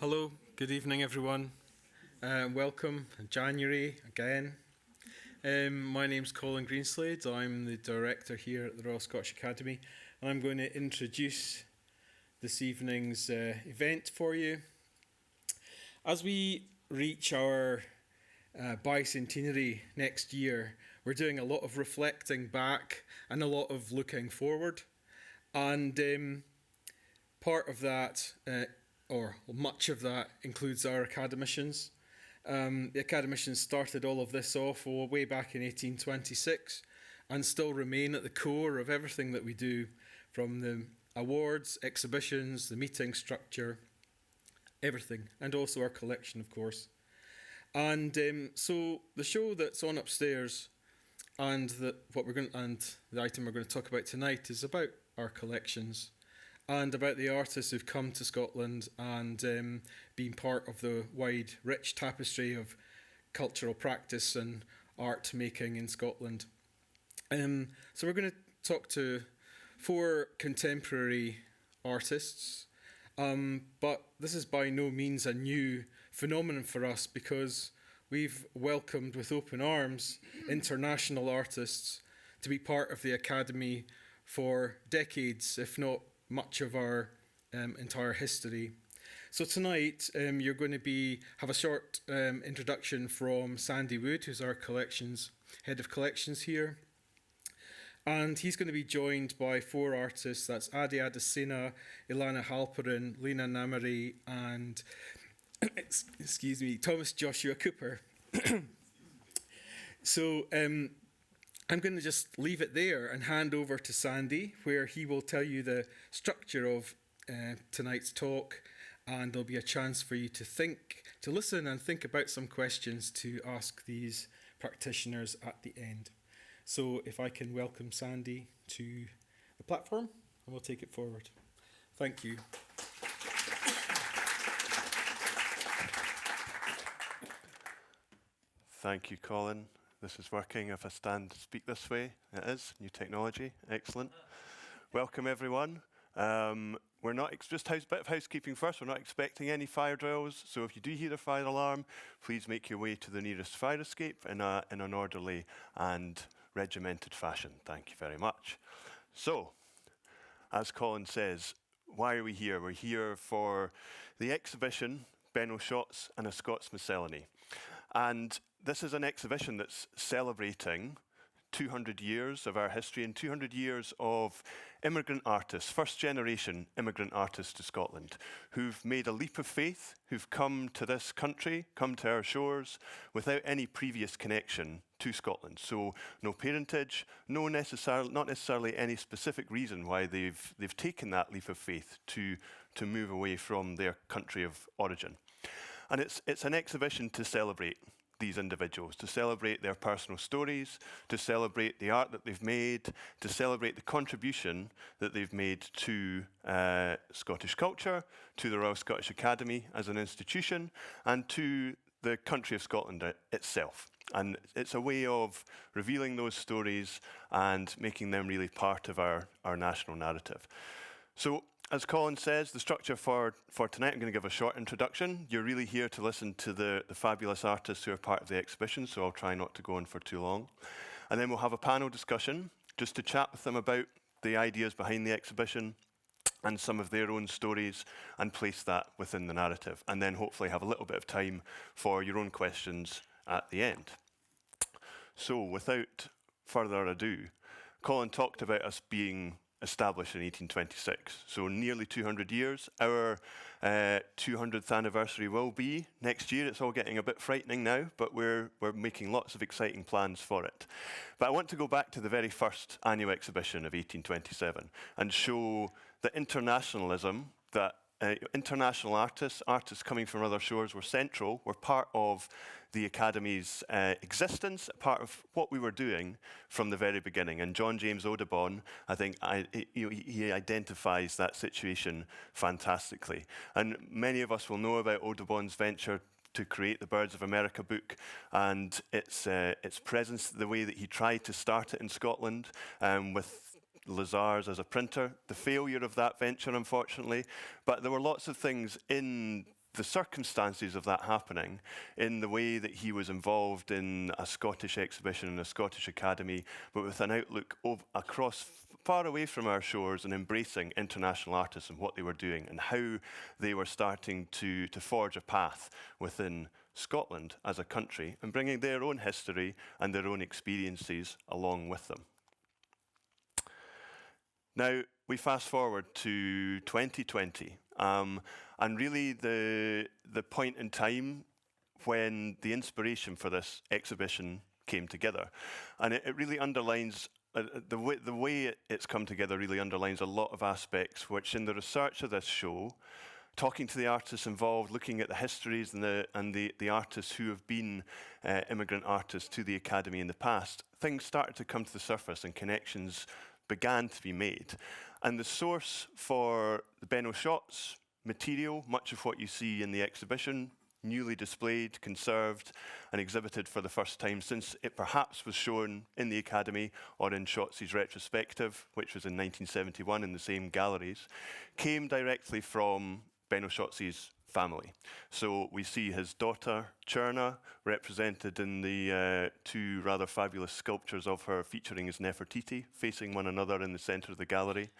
Hello, good evening everyone. Welcome January again. My name's Colin Greenslade. I'm the director here at the Royal Scottish Academy, and I'm going to introduce this evening's event for you. As we reach our bicentenary next year, we're doing a lot of reflecting back and a lot of looking forward. And part of that, or much of that, includes our academicians. The academicians started all of this off way back in 1826 and still remain at the core of everything that we do, from the awards, exhibitions, the meeting structure, everything, and also our collection, of course. And so the show that's on upstairs and the item we're going to talk about tonight is about our collections and about the artists who've come to Scotland and been part of the wide, rich tapestry of cultural practice and art making in Scotland. So we're going to talk to 4 contemporary artists, but this is by no means a new phenomenon for us, because we've welcomed with open arms international artists to be part of the Academy for decades, if not much of our entire history. So tonight you're going to have a short introduction from Sandy Wood, who's our head of collections here. And he's going to be joined by 4 artists. That's Ade Adesina, Ilana Halperin, Leena Nammari, and Thomas Joshua Cooper. So I'm going to just leave it there and hand over to Sandy, where he will tell you the structure of tonight's talk, and there'll be a chance for you to listen and think about some questions to ask these practitioners at the end. So if I can welcome Sandy to the platform, and we'll take it forward. Thank you. Thank you, Colin. This is working. If I speak this way, it is. New technology. Excellent. Welcome, everyone. We're not just a bit of housekeeping first. We're not expecting any fire drills. So if you do hear a fire alarm, please make your way to the nearest fire escape in an orderly and regimented fashion. Thank you very much. So, as Colin says, why are we here? We're here for the exhibition, Benno, Schotz and a Scots Miscellany. And this is an exhibition that's celebrating 200 years of our history and 200 years of immigrant artists, first generation immigrant artists to Scotland, who've made a leap of faith, who've come to this country, come to our shores without any previous connection to Scotland. So no parentage, not necessarily any specific reason why they've taken that leap of faith to move away from their country of origin. And it's an exhibition to celebrate these individuals, to celebrate their personal stories, to celebrate the art that they've made, to celebrate the contribution that they've made to Scottish culture, to the Royal Scottish Academy as an institution, and to the country of Scotland itself. And it's a way of revealing those stories and making them really part of our national narrative. So, as Colin says, the structure for tonight, I'm going to give a short introduction. You're really here to listen to the fabulous artists who are part of the exhibition, so I'll try not to go on for too long. And then we'll have a panel discussion, just to chat with them about the ideas behind the exhibition and some of their own stories, and place that within the narrative. And then hopefully have a little bit of time for your own questions at the end. So without further ado, Colin talked about us being established in 1826, so nearly 200 years. Our 200th anniversary will be next year. It's all getting a bit frightening now, but we're making lots of exciting plans for it. But I want to go back to the very first annual exhibition of 1827 and show the internationalism that international artists coming from other shores were central, were part of the Academy's existence, part of what we were doing from the very beginning. And John James Audubon, I think, he identifies that situation fantastically. And many of us will know about Audubon's venture to create the Birds of America book and its presence, the way that he tried to start it in Scotland with Lazars as a printer, the failure of that venture, unfortunately. But there were lots of things in the circumstances of that happening, in the way that he was involved in a Scottish exhibition in a Scottish academy, but with an outlook across far away from our shores and embracing international artists and what they were doing and how they were starting to forge a path within Scotland as a country and bringing their own history and their own experiences along with them. Now, we fast forward to 2020, and really the point in time when the inspiration for this exhibition came together. And it really underlines, the way it's come together really underlines a lot of aspects which in the research of this show, talking to the artists involved, looking at the histories and the artists who have been immigrant artists to the Academy in the past, things started to come to the surface and connections began to be made. And the source for the Benno Schotz material, much of what you see in the exhibition, newly displayed, conserved, and exhibited for the first time since it perhaps was shown in the Academy or in Schotz's retrospective, which was in 1971 in the same galleries, came directly from Benno Schotz's family. So we see his daughter, Cherna, represented in the two rather fabulous sculptures of her featuring his Nefertiti, facing one another in the centre of the gallery.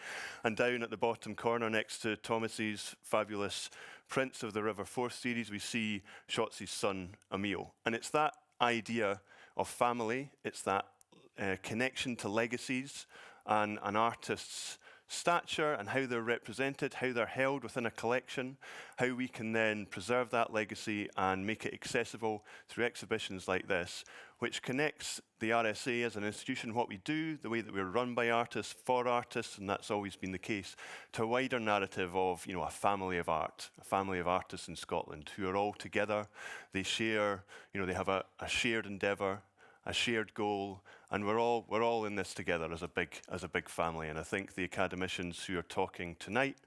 And down at the bottom corner next to Thomas's fabulous Prince of the River Forth series, we see Schotz's son, Emil. And it's that idea of family, it's that connection to legacies and an artist's stature and how they're represented, how they're held within a collection, how we can then preserve that legacy and make it accessible through exhibitions like this, which connects the RSA as an institution, what we do, the way that we're run by artists, for artists, and that's always been the case, to a wider narrative of, a family of art, a family of artists in Scotland who are all together. They share, they have a shared endeavour, a shared goal, and we're all in this together as a big family. And I think the academicians who are talking tonight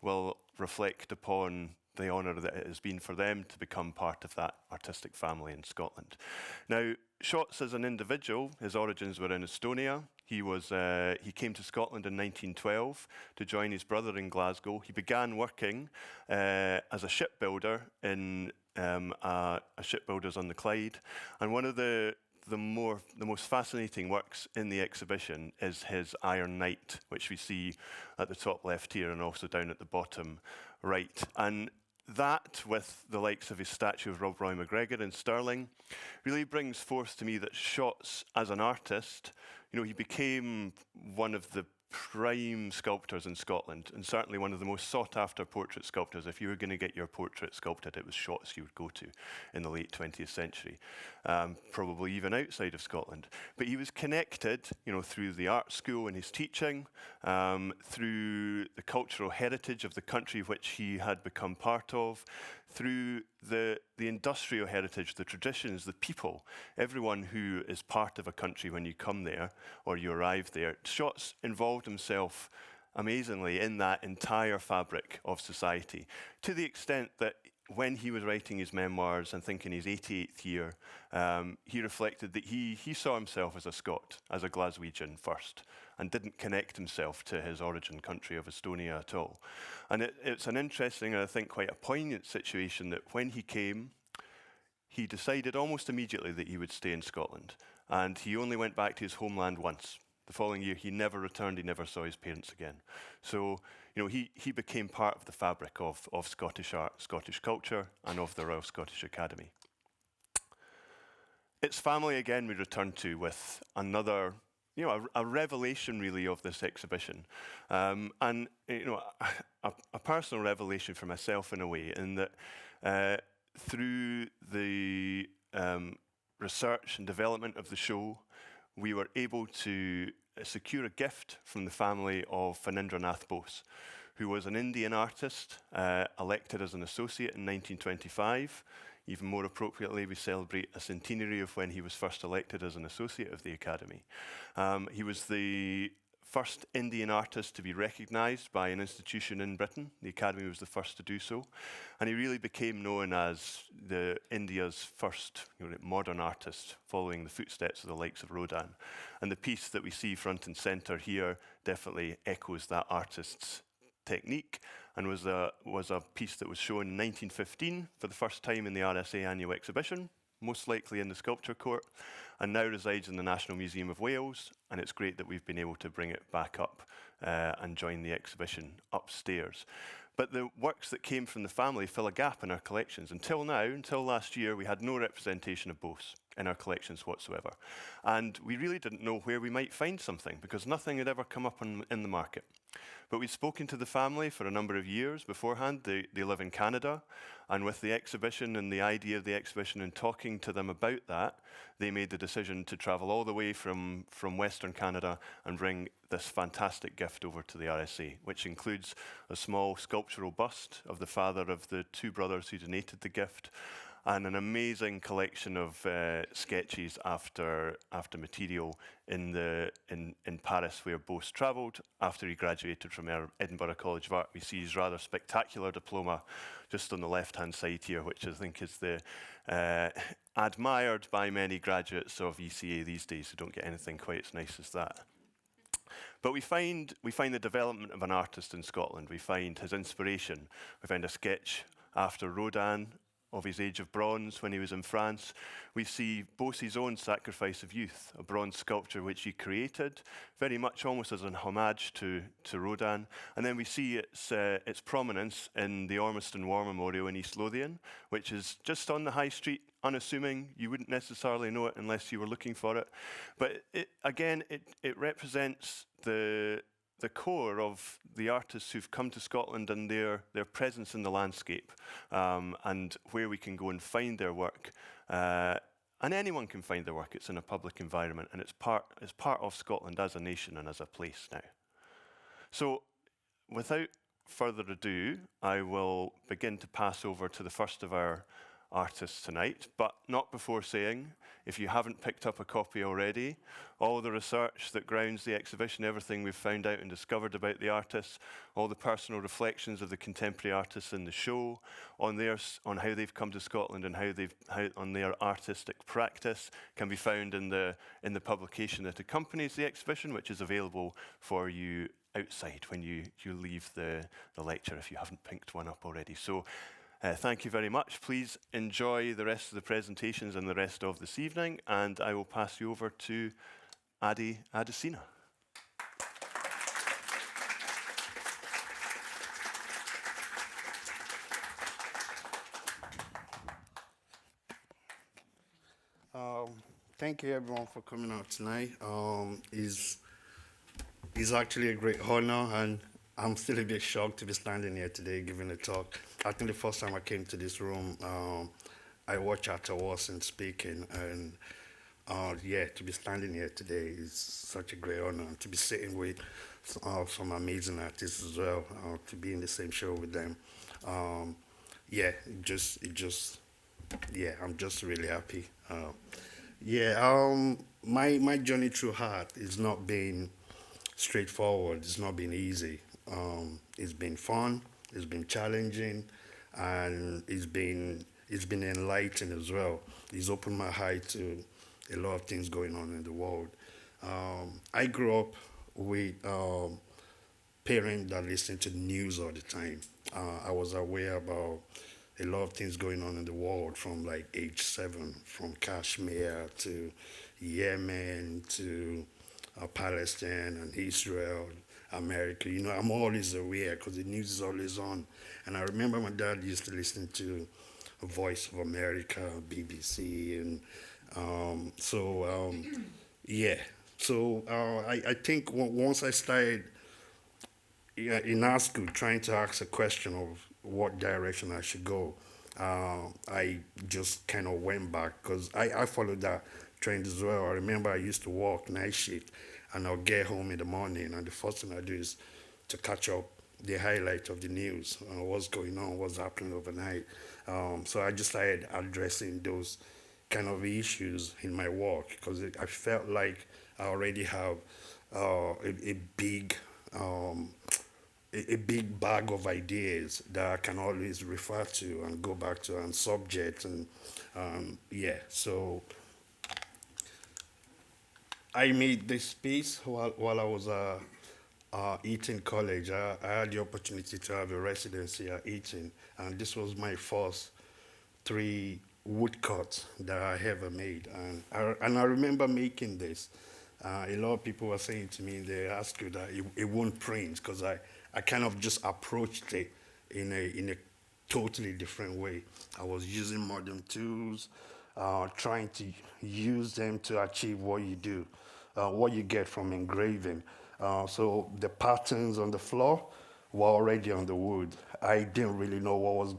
will reflect upon the honour that it has been for them to become part of that artistic family in Scotland. Now, Schotz as an individual, his origins were in Estonia. He came to Scotland in 1912 to join his brother in Glasgow. He began working as a shipbuilder in a shipbuilders on the Clyde, and one of the most fascinating works in the exhibition is his Iron Knight, which we see at the top left here and also down at the bottom right. And that, with the likes of his statue of Rob Roy McGregor in Stirling, really brings forth to me that Schotz, as an artist, he became one of the prime sculptors in Scotland, and certainly one of the most sought-after portrait sculptors. If you were going to get your portrait sculpted, it was Schotz you would go to in the late 20th century, probably even outside of Scotland. But he was connected, through the art school and his teaching, through the cultural heritage of the country which he had become part of, through the industrial heritage, the traditions, the people, everyone who is part of a country when you come there or you arrive there. Schotz involved himself amazingly in that entire fabric of society, to the extent that when he was writing his memoirs, I think in his 88th year, he reflected that he saw himself as a Scot, as a Glaswegian first, and didn't connect himself to his origin country of Estonia at all. And it's an interesting and I think quite a poignant situation that when he came, he decided almost immediately that he would stay in Scotland. And he only went back to his homeland once. The following year, he never returned, he never saw his parents again. So, he became part of the fabric of Scottish art, Scottish culture, and of the Royal Scottish Academy. Its family, again, we return to with another, a revelation, really, of this exhibition. And, a personal revelation for myself, in a way, in that through the research and development of the show, we were able to secure a gift from the family of Fanindranath Bose, who was an Indian artist, elected as an associate in 1925. Even more appropriately, we celebrate a centenary of when he was first elected as an associate of the Academy. He was the first Indian artist to be recognised by an institution in Britain. The Academy was the first to do so. And he really became known as India's first modern artist, following the footsteps of the likes of Rodin. And the piece that we see front and centre here definitely echoes that artist's technique and was a piece that was shown in 1915 for the first time in the RSA annual exhibition, most likely in the sculpture court, and now resides in the National Museum of Wales, and it's great that we've been able to bring it back up and join the exhibition upstairs. But the works that came from the family fill a gap in our collections. Until now, until last year, we had no representation of Bose in our collections whatsoever. And we really didn't know where we might find something because nothing had ever come up in the market. But we'd spoken to the family for a number of years beforehand. They live in Canada. And with the exhibition and the idea of the exhibition and talking to them about that, they made the decision to travel all the way from Western Canada and bring this fantastic gift over to the RSA, which includes a small sculptural bust of the father of the two brothers who donated the gift, and an amazing collection of sketches after material in Paris, where Bose travelled after he graduated from Edinburgh College of Art. We see his rather spectacular diploma just on the left-hand side here, which I think is the admired by many graduates of ECA these days who don't get anything quite as nice as that. But we find the development of an artist in Scotland. We find his inspiration. We find a sketch after Rodin of his Age of Bronze when he was in France. We see Bose's own Sacrifice of Youth, a bronze sculpture which he created, very much almost as an homage to Rodin. And then we see its prominence in the Ormiston War Memorial in East Lothian, which is just on the high street, unassuming. You wouldn't necessarily know it unless you were looking for it. But it represents the core of the artists who've come to Scotland and their presence in the landscape, and where we can go and find their work. And anyone can find their work. It's in a public environment, and it's part of Scotland as a nation and as a place now. So without further ado, I will begin to pass over to the first of our artists tonight, but not before saying, if you haven't picked up a copy already, all the research that grounds the exhibition, everything we've found out and discovered about the artists, all the personal reflections of the contemporary artists in the show, on how they've come to Scotland and how on their artistic practice, can be found in the publication that accompanies the exhibition, which is available for you outside when you leave the lecture if you haven't picked one up already. So. Thank you very much. Please enjoy the rest of the presentations and the rest of this evening, and I will pass you over to Ade Adesina. Thank you everyone for coming out tonight. It's actually a great honor, and I'm still a bit shocked to be standing here today giving a talk. I think the first time I came to this room, I watched Arthur Watson speaking, and to be standing here today is such a great honor. And to be sitting with some amazing artists as well, to be in the same show with them. I'm just really happy. My journey through art is not been straightforward. It's not been easy. It's been fun, it's been challenging, and it's been enlightening as well. It's opened my eye to a lot of things going on in the world. I grew up with parents that listened to the news all the time. I was aware about a lot of things going on in the world from like age 7, from Kashmir to Yemen to Palestine and Israel, America. I'm always aware because the news is always on. And I remember my dad used to listen to Voice of America, BBC, and I think once I started in art school trying to ask a question of what direction I should go, I just kind of went back because I followed that trend as well. I remember I used to work night shift, and I'll get home in the morning, and the first thing I do is to catch up the highlight of the news, what's going on, what's happening overnight. So I just started addressing those kind of issues in my work because I felt like I already have a big bag of ideas that I can always refer to and go back to and subject so I made this piece while I was Eton College. I had the opportunity to have a residency at Eton, and this was my first 3 woodcuts that I ever made. And I remember making this. A lot of people were saying to me, they asked you that it won't print, because I kind of just approached it in a totally different way. I was using modern tools, trying to use them to achieve what you do, what you get from engraving. So the patterns on the floor were already on the wood. I didn't really know what was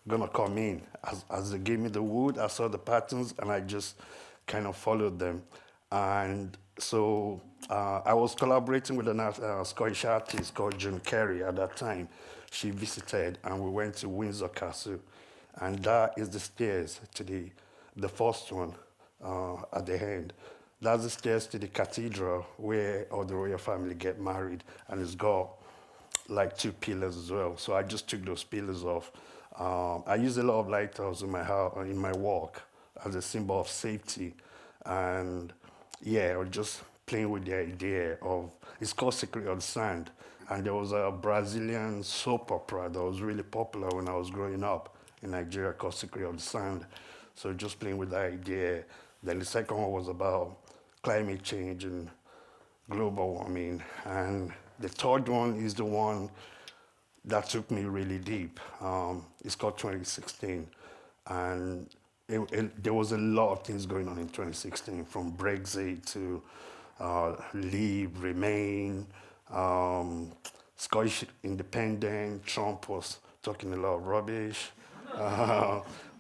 gonna come in. As they gave me the wood, I saw the patterns and I just kind of followed them. And so I was collaborating with a Scottish artist called June Carey at that time. She visited and we went to Windsor Castle. And that is the stairs to the first one at the end. That's the stairs to the cathedral where all the royal family get married, and it's got like 2 pillars as well. So I just took those pillars off. I use a lot of lighthouse in my house, in my work, as a symbol of safety. And yeah, I was just playing with the idea of, it's called Secret of the Sand. And there was a Brazilian soap opera that was really popular when I was growing up in Nigeria called Secret of the Sand. So just playing with the idea. Then the second one was about climate change and global warming. And the third one is the one that took me really deep. It's called 2016. And there was a lot of things going on in 2016, from Brexit to Leave, Remain, Scottish independence. Trump was talking a lot of rubbish.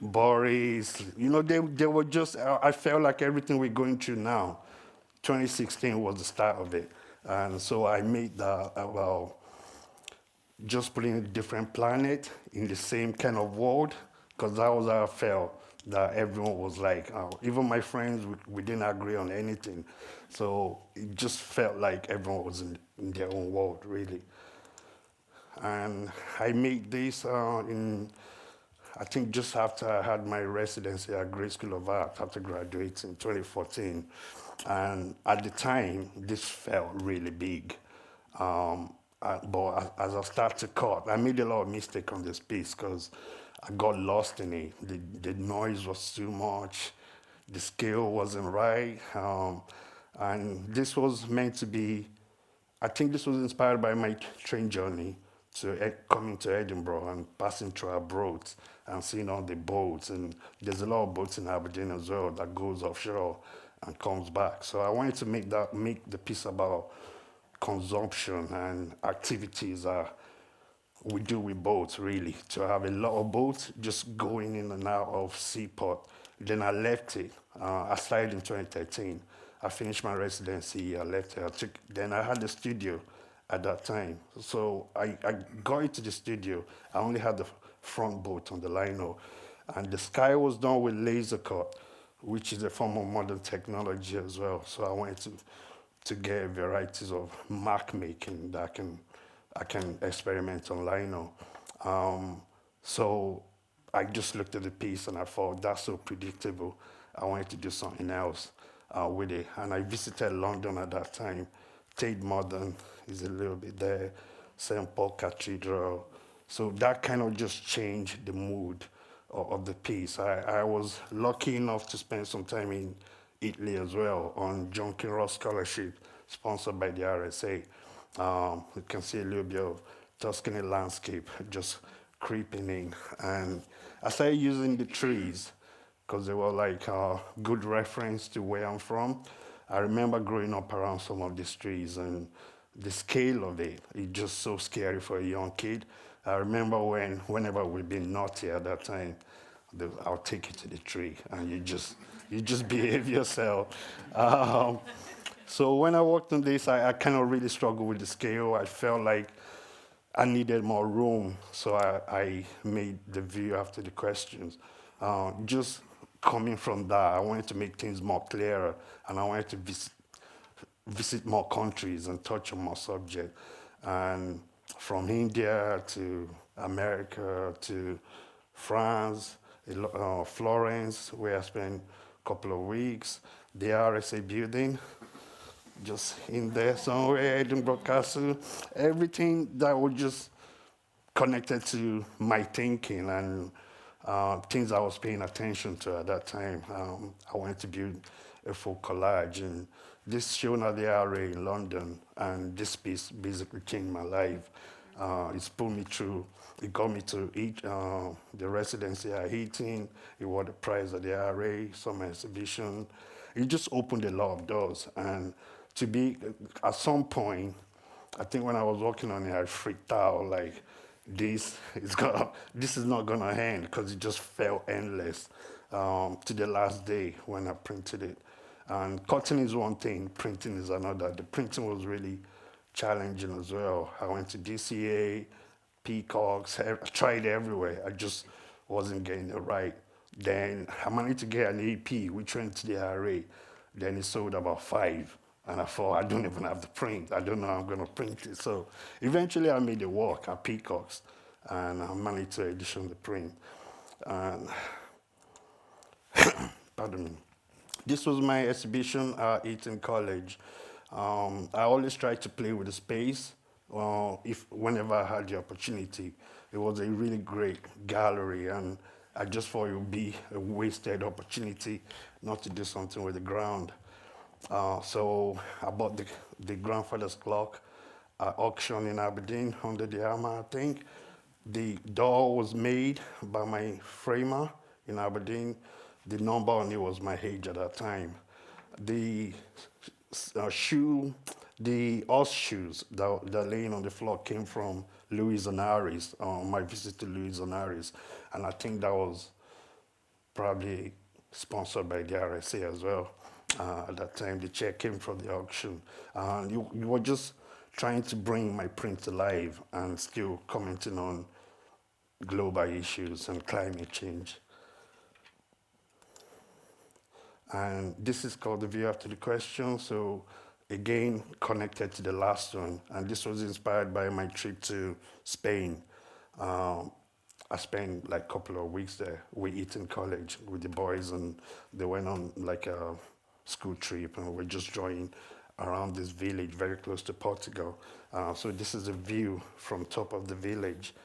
Boris, they were just, I felt like everything we're going through now, 2016 was the start of it. And so I made that about just putting a different planet in the same kind of world, because that was how I felt, that everyone was like, even my friends, we didn't agree on anything. So it just felt like everyone was in their own world, really. And I made this I think just after I had my residency at Great School of Art, after graduating in 2014. And at the time, this felt really big. But as I started to cut, I made a lot of mistakes on this piece because I got lost in it. The noise was too much, the scale wasn't right. And this was meant to be, I think this was inspired by my train journey to coming to Edinburgh and passing through our boats and seeing all the boats. And there's a lot of boats in Aberdeen as well that goes offshore and comes back. So I wanted to make the piece about consumption and activities we do with boats, really, to have a lot of boats just going in and out of seaport. Then I left it. I started in 2013. I finished my residency, I left it. Then I had a studio at that time. So I got into the studio. I only had the front boat on the lino. And the sky was done with laser cut, which is a form of modern technology as well. So I wanted to get varieties of mark making that I can experiment on lino. So I just looked at the piece and I thought, that's so predictable. I wanted to do something else with it. And I visited London at that time. Tate Modern is a little bit there, St. Paul Cathedral. So that kind of just changed the mood of the piece. I was lucky enough to spend some time in Italy as well on John Kinross Scholarship, sponsored by the RSA. You can see a little bit of Tuscany landscape just creeping in. And I started using the trees because they were like a good reference to where I'm from. I remember growing up around some of these trees, and the scale of it is just so scary for a young kid. I remember whenever we've been naughty at that time, I'll take you to the tree, and you just behave yourself. So when I worked on this, I kind of really struggled with the scale. I felt like I needed more room, so I made the view after the questions. Just coming from that, I wanted to make things more clearer, and I wanted to visit more countries and touch on more subjects. And from India to America to France, Florence, where I spent a couple of weeks, the RSA building, just in there somewhere, Edinburgh Castle. Everything that was just connected to my thinking and things I was paying attention to at that time. I wanted to build a full collage, and this shown at the RA in London, and this piece basically changed my life. It's pulled me through. It got me to the residency at Eaton. It won the prize at the RA, summer exhibition. It just opened a lot of doors. And to be, at some point, I think when I was working on it, I freaked out, like, this is not gonna end, because it just felt endless to the last day when I printed it. And cutting is one thing, printing is another. The printing was really challenging as well. I went to DCA, Peacocks, I tried everywhere. I just wasn't getting it right. Then I managed to get an AP, which went to the RA. Then it sold about 5. And I thought, I don't even have the print. I don't know how I'm going to print it. So eventually I made it work at Peacocks, and I managed to edition the print. And pardon me. This was my exhibition at Eton College. I always tried to play with the space whenever I had the opportunity. It was a really great gallery, and I just thought it would be a wasted opportunity not to do something with the ground. So I bought the grandfather's clock at auction in Aberdeen under the Armour, I think. The door was made by my framer in Aberdeen. The number on it was my age at that time. The the horse shoes that laying on the floor came from Louis and Harris, my visit to Louis and Harris. And I think that was probably sponsored by the RSA as well. At that time, the check came from the auction. You were just trying to bring my print to life and still commenting on global issues and climate change. And this is called The View After the Question. So again, connected to the last one. And this was inspired by my trip to Spain. I spent like a couple of weeks there with Eton College with the boys, and they went on like a school trip, and we're just drawing around this village very close to Portugal. So this is a view from top of the village,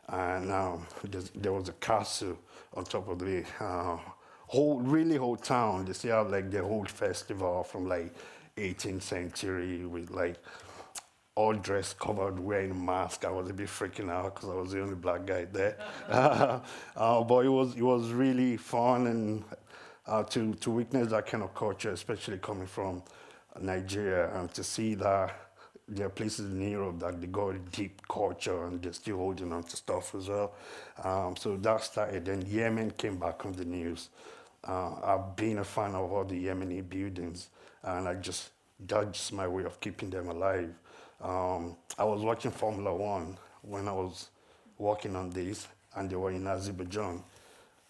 and there was a castle on top of the whole town. They still have like the whole festival from like 18th century with like all dressed, covered, wearing a mask. I was a bit freaking out because I was the only black guy there. But it was really fun, and to witness that kind of culture, especially coming from Nigeria, and to see that there are places in Europe that they got a deep culture and they're still holding on to stuff as well. So that started. Then Yemen came back on the news. I've been a fan of all the Yemeni buildings, and that's just my way of keeping them alive. I was watching Formula One when I was working on this, and they were in Azerbaijan.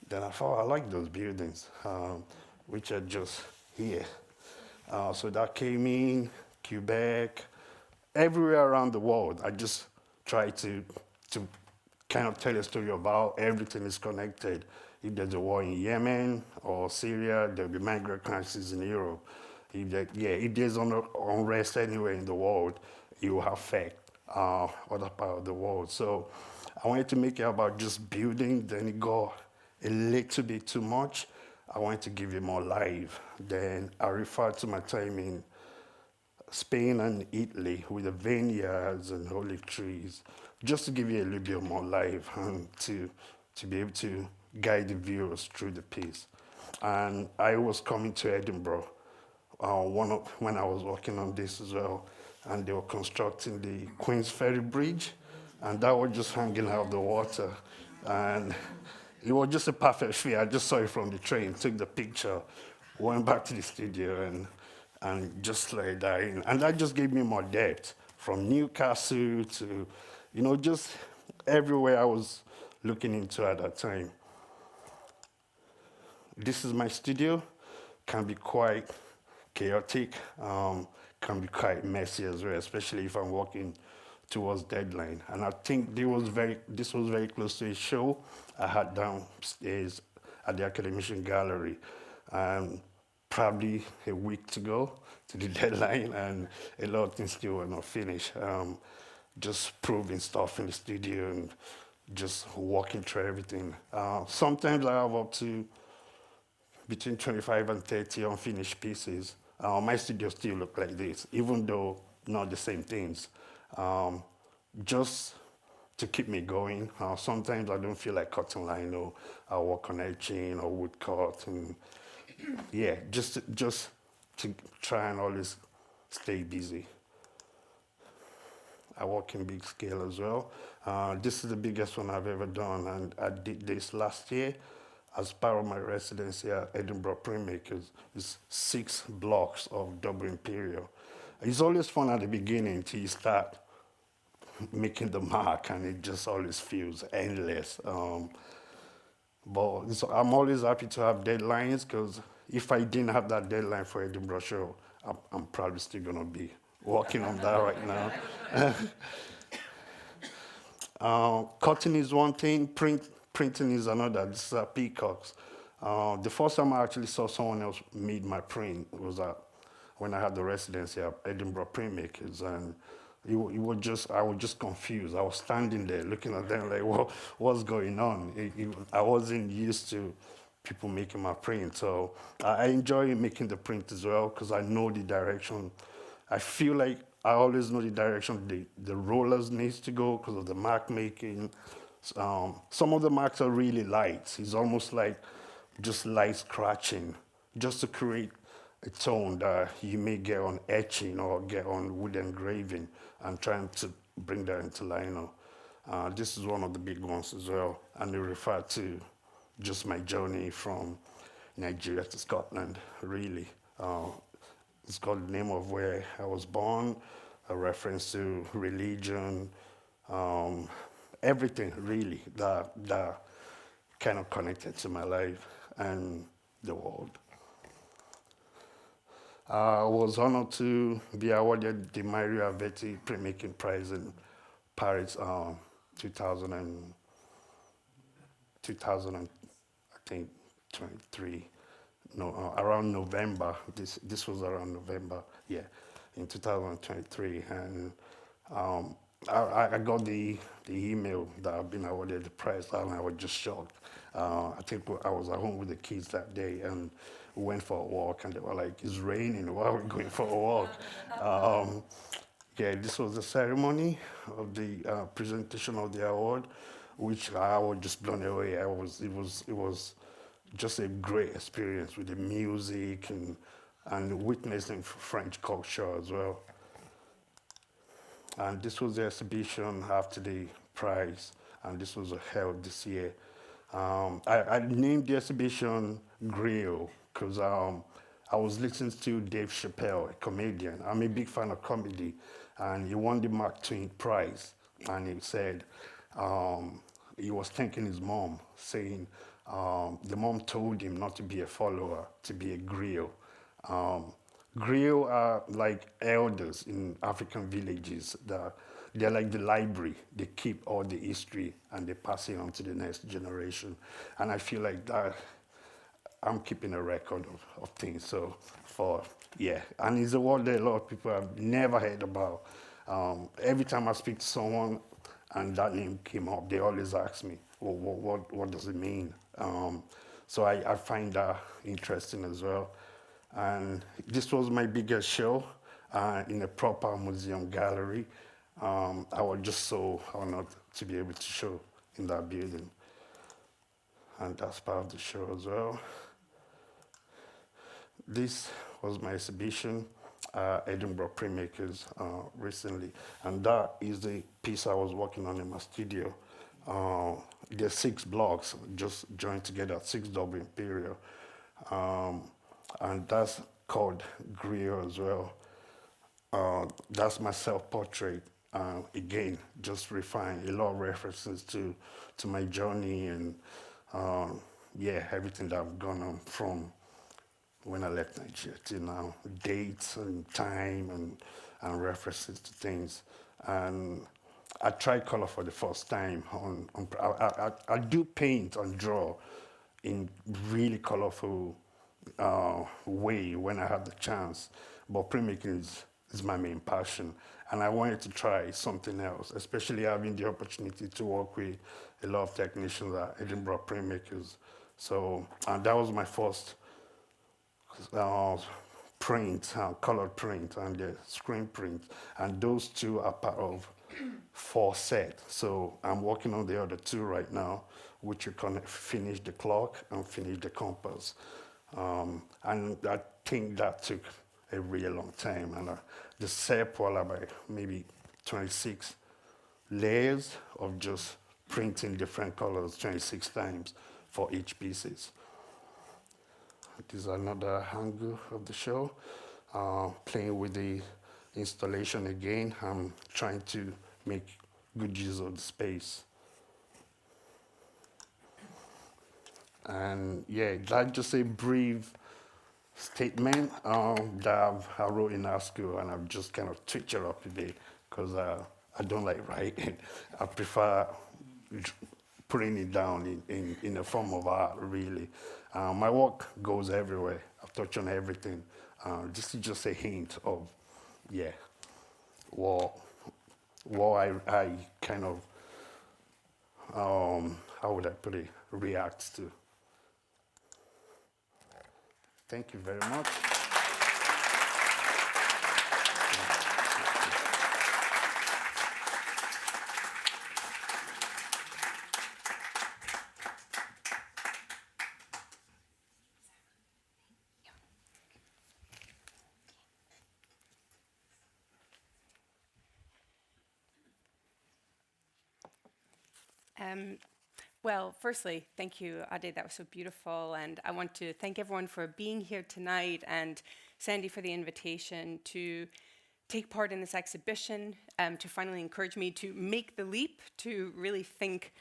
Then I thought, I like those buildings, which are just here. So that came in, Quebec, everywhere around the world. I just tried to kind of tell a story about everything is connected. If there's a war in Yemen or Syria, there'll be migrant crisis in Europe. If there's unrest anywhere in the world, it will affect other part of the world. So I wanted to make it about just building, then it got a little bit too much. I wanted to give it more life. Then I referred to my time in Spain and Italy with the vineyards and olive trees, just to give it a little bit more life and to be able to guide the viewers through the piece. And I was coming to Edinburgh when I was working on this as well, and they were constructing the Queen's Ferry Bridge, and that was just hanging out of the water. And it was just a perfect fit. I just saw it from the train, took the picture, went back to the studio, and just laid that in. And that just gave me more depth, from Newcastle to, just everywhere I was looking into at that time. This is my studio. Can be quite chaotic, can be quite messy as well, especially if I'm working towards deadline. And I think this was very close to a show I had downstairs at the Academician Gallery. probably a week to go to the deadline, and a lot of things still were not finished. Just proving stuff in the studio and just walking through everything. Sometimes I have up to between 25 and 30 unfinished pieces. My studio still look like this, even though not the same things. Just to keep me going. Sometimes I don't feel like cutting line, or I work on etching or woodcut, and yeah, just to try and always stay busy. I work in big scale as well. This is the biggest one I've ever done, and I did this last year as part of my residency at Edinburgh Printmakers. It's 6 blocks of double imperial. It's always fun at the beginning until you start making the mark, and it just always feels endless. But I'm always happy to have deadlines, because if I didn't have that deadline for Edinburgh show, I'm probably still gonna be working on that right now. Cutting is one thing, printing is another. This is peacocks. The first time I actually saw someone else made my print was when I had the residency at Edinburgh Printmakers, and I was just confused. I was standing there looking at them like, what's going on? I wasn't used to people making my print, so I enjoy making the print as well, because I know the direction. I feel like I always know the direction the rollers needs to go because of the mark making. Some of the marks are really light. It's almost like just light scratching, just to create a tone that you may get on etching or get on wood engraving, and trying to bring that into lino. This is one of the big ones as well, and they refer to just my journey from Nigeria to Scotland, really. It's got the name of where I was born, a reference to religion, everything really that kind of connected to my life and the world. I was honored to be awarded the Maria Vetti Printmaking Prize in Paris 2000 I think 23. No, around November. This was around November, yeah, in 2023, and I got the email that I've been awarded the prize, and I was just shocked. I think I was at home with the kids that day, and we went for a walk, and they were like, "It's raining. Why are we going for a walk?" Yeah, this was the ceremony of the presentation of the award, which I was just blown away. It was just a great experience with the music and witnessing French culture as well. And this was the exhibition after the prize, and this was held this year. I named the exhibition Grill because I was listening to Dave Chappelle, a comedian. I'm a big fan of comedy, and he won the Mark Twain Prize, and he said he was thanking his mom, saying the mom told him not to be a follower, to be a griot. Griot are like elders in African villages. They're like the library. They keep all the history and they pass it on to the next generation. And I feel like that I'm keeping a record of things. So and it's a word that a lot of people have never heard about. Every time I speak to someone and that name came up, they always ask me, well, what does it mean? So I find that interesting as well. And this was my biggest show in a proper museum gallery. I was just so honored to be able to show in that building. And that's part of the show as well. This was my exhibition at Edinburgh Printmakers recently. And that is the piece I was working on in my studio. There's 6 blocks just joined together, 6 double imperial. And that's called Griot as well. That's my self-portrait. Again, just refined, a lot of references to my journey and everything that I've gone on from when I left Nigeria till now, dates and time and references to things. And I tried color for the first time. I do paint and draw in really colorful way when I had the chance. But printmaking is my main passion. And I wanted to try something else, especially having the opportunity to work with a lot of technicians at Edinburgh printmakers. So that was my first uh, print, colored print, and the screen print. And those two are part of 4 sets. So I'm working on the other 2 right now, which you can finish the clock and finish the compass. And I think that took a really long time. And the set were about maybe 26 layers of just printing different colors 26 times for each pieces. This is another angle of the show. Playing with the installation again. I'm trying to make good use of the space. And yeah, that's just a brief statement that I wrote in our school, and I've just kind of tweaked it up a bit because I don't like writing. I prefer putting it down in a form of art, really. My work goes everywhere. I've touched on everything. This is just a hint of, yeah, what I kind of, how would I put it, reacts to. Thank you very much. Well, firstly, thank you, Ade. That was so beautiful. And I want to thank everyone for being here tonight, and Sandy for the invitation to take part in this exhibition, to finally encourage me to make the leap, to really think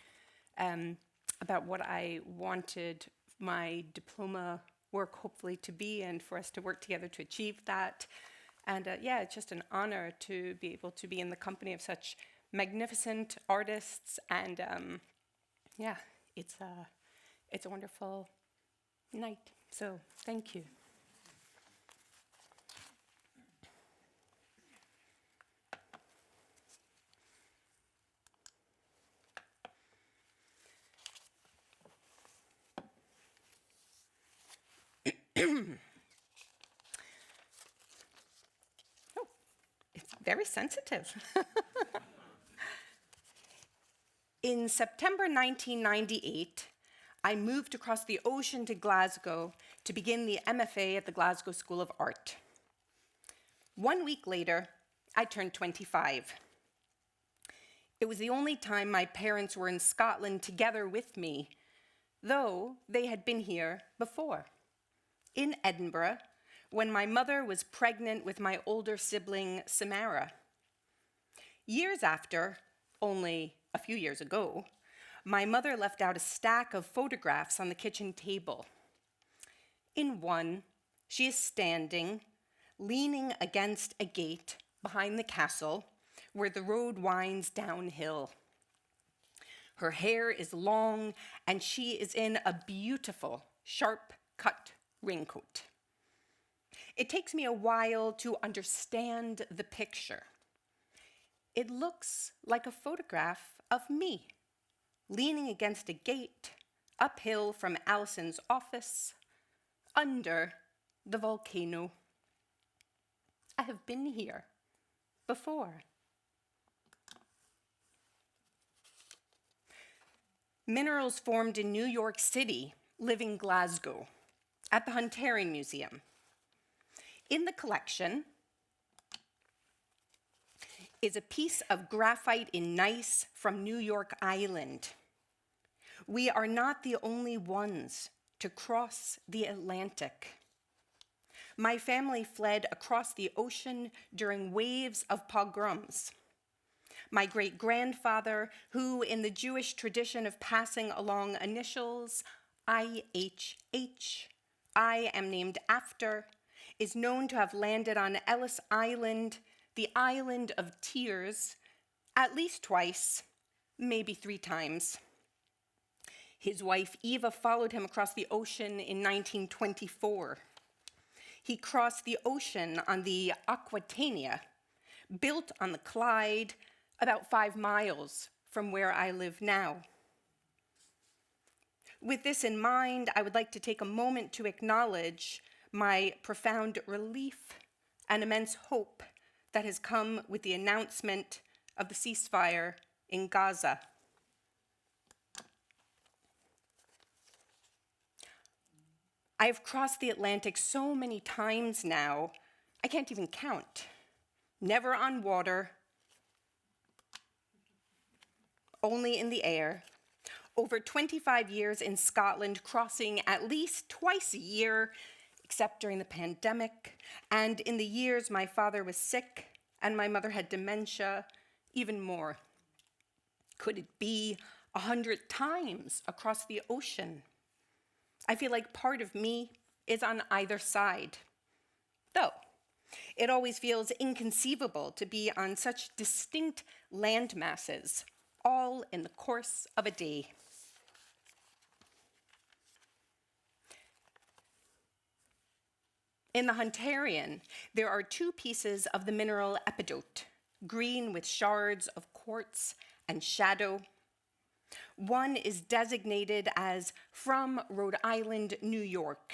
about what I wanted my diploma work hopefully to be, and for us to work together to achieve that. And yeah, it's just an honor to be able to be in the company of such magnificent artists, and yeah, it's a wonderful night. So thank you. Oh, it's very sensitive. In September 1998, I moved across the ocean to Glasgow to begin the MFA at the Glasgow School of Art. 1 week later, I turned 25. It was the only time my parents were in Scotland together with me, though they had been here before, in Edinburgh, when my mother was pregnant with my older sibling, Samara. Years after, only a few years ago, my mother left out a stack of photographs on the kitchen table. In one, she is standing, leaning against a gate behind the castle where the road winds downhill. Her hair is long, and she is in a beautiful, sharp-cut raincoat. It takes me a while to understand the picture. It looks like a photograph of me, leaning against a gate, uphill from Alison's office, under the volcano. I have been here before. Minerals formed in New York City live in Glasgow, at the Halperin Museum. In the collection is a piece of graphite in gneiss from New York Island. We are not the only ones to cross the Atlantic. My family fled across the ocean during waves of pogroms. My great-grandfather, who in the Jewish tradition of passing along initials, IHH, I am named after, is known to have landed on Ellis Island, the Island of Tears, at least twice, maybe 3 times. His wife Eva followed him across the ocean in 1924. He crossed the ocean on the Aquitania, built on the Clyde, about 5 miles from where I live now. With this in mind, I would like to take a moment to acknowledge my profound relief and immense hope that has come with the announcement of the ceasefire in Gaza. I have crossed the Atlantic so many times now, I can't even count. Never on water, only in the air. Over 25 years in Scotland, crossing at least twice a year, except during the pandemic, and in the years my father was sick and my mother had dementia, even more. Could it be 100 times across the ocean? I feel like part of me is on either side. Though, it always feels inconceivable to be on such distinct land masses, all in the course of a day. In the Hunterian, there are 2 pieces of the mineral epidote, green with shards of quartz and shadow. One is designated as from Rhode Island, New York,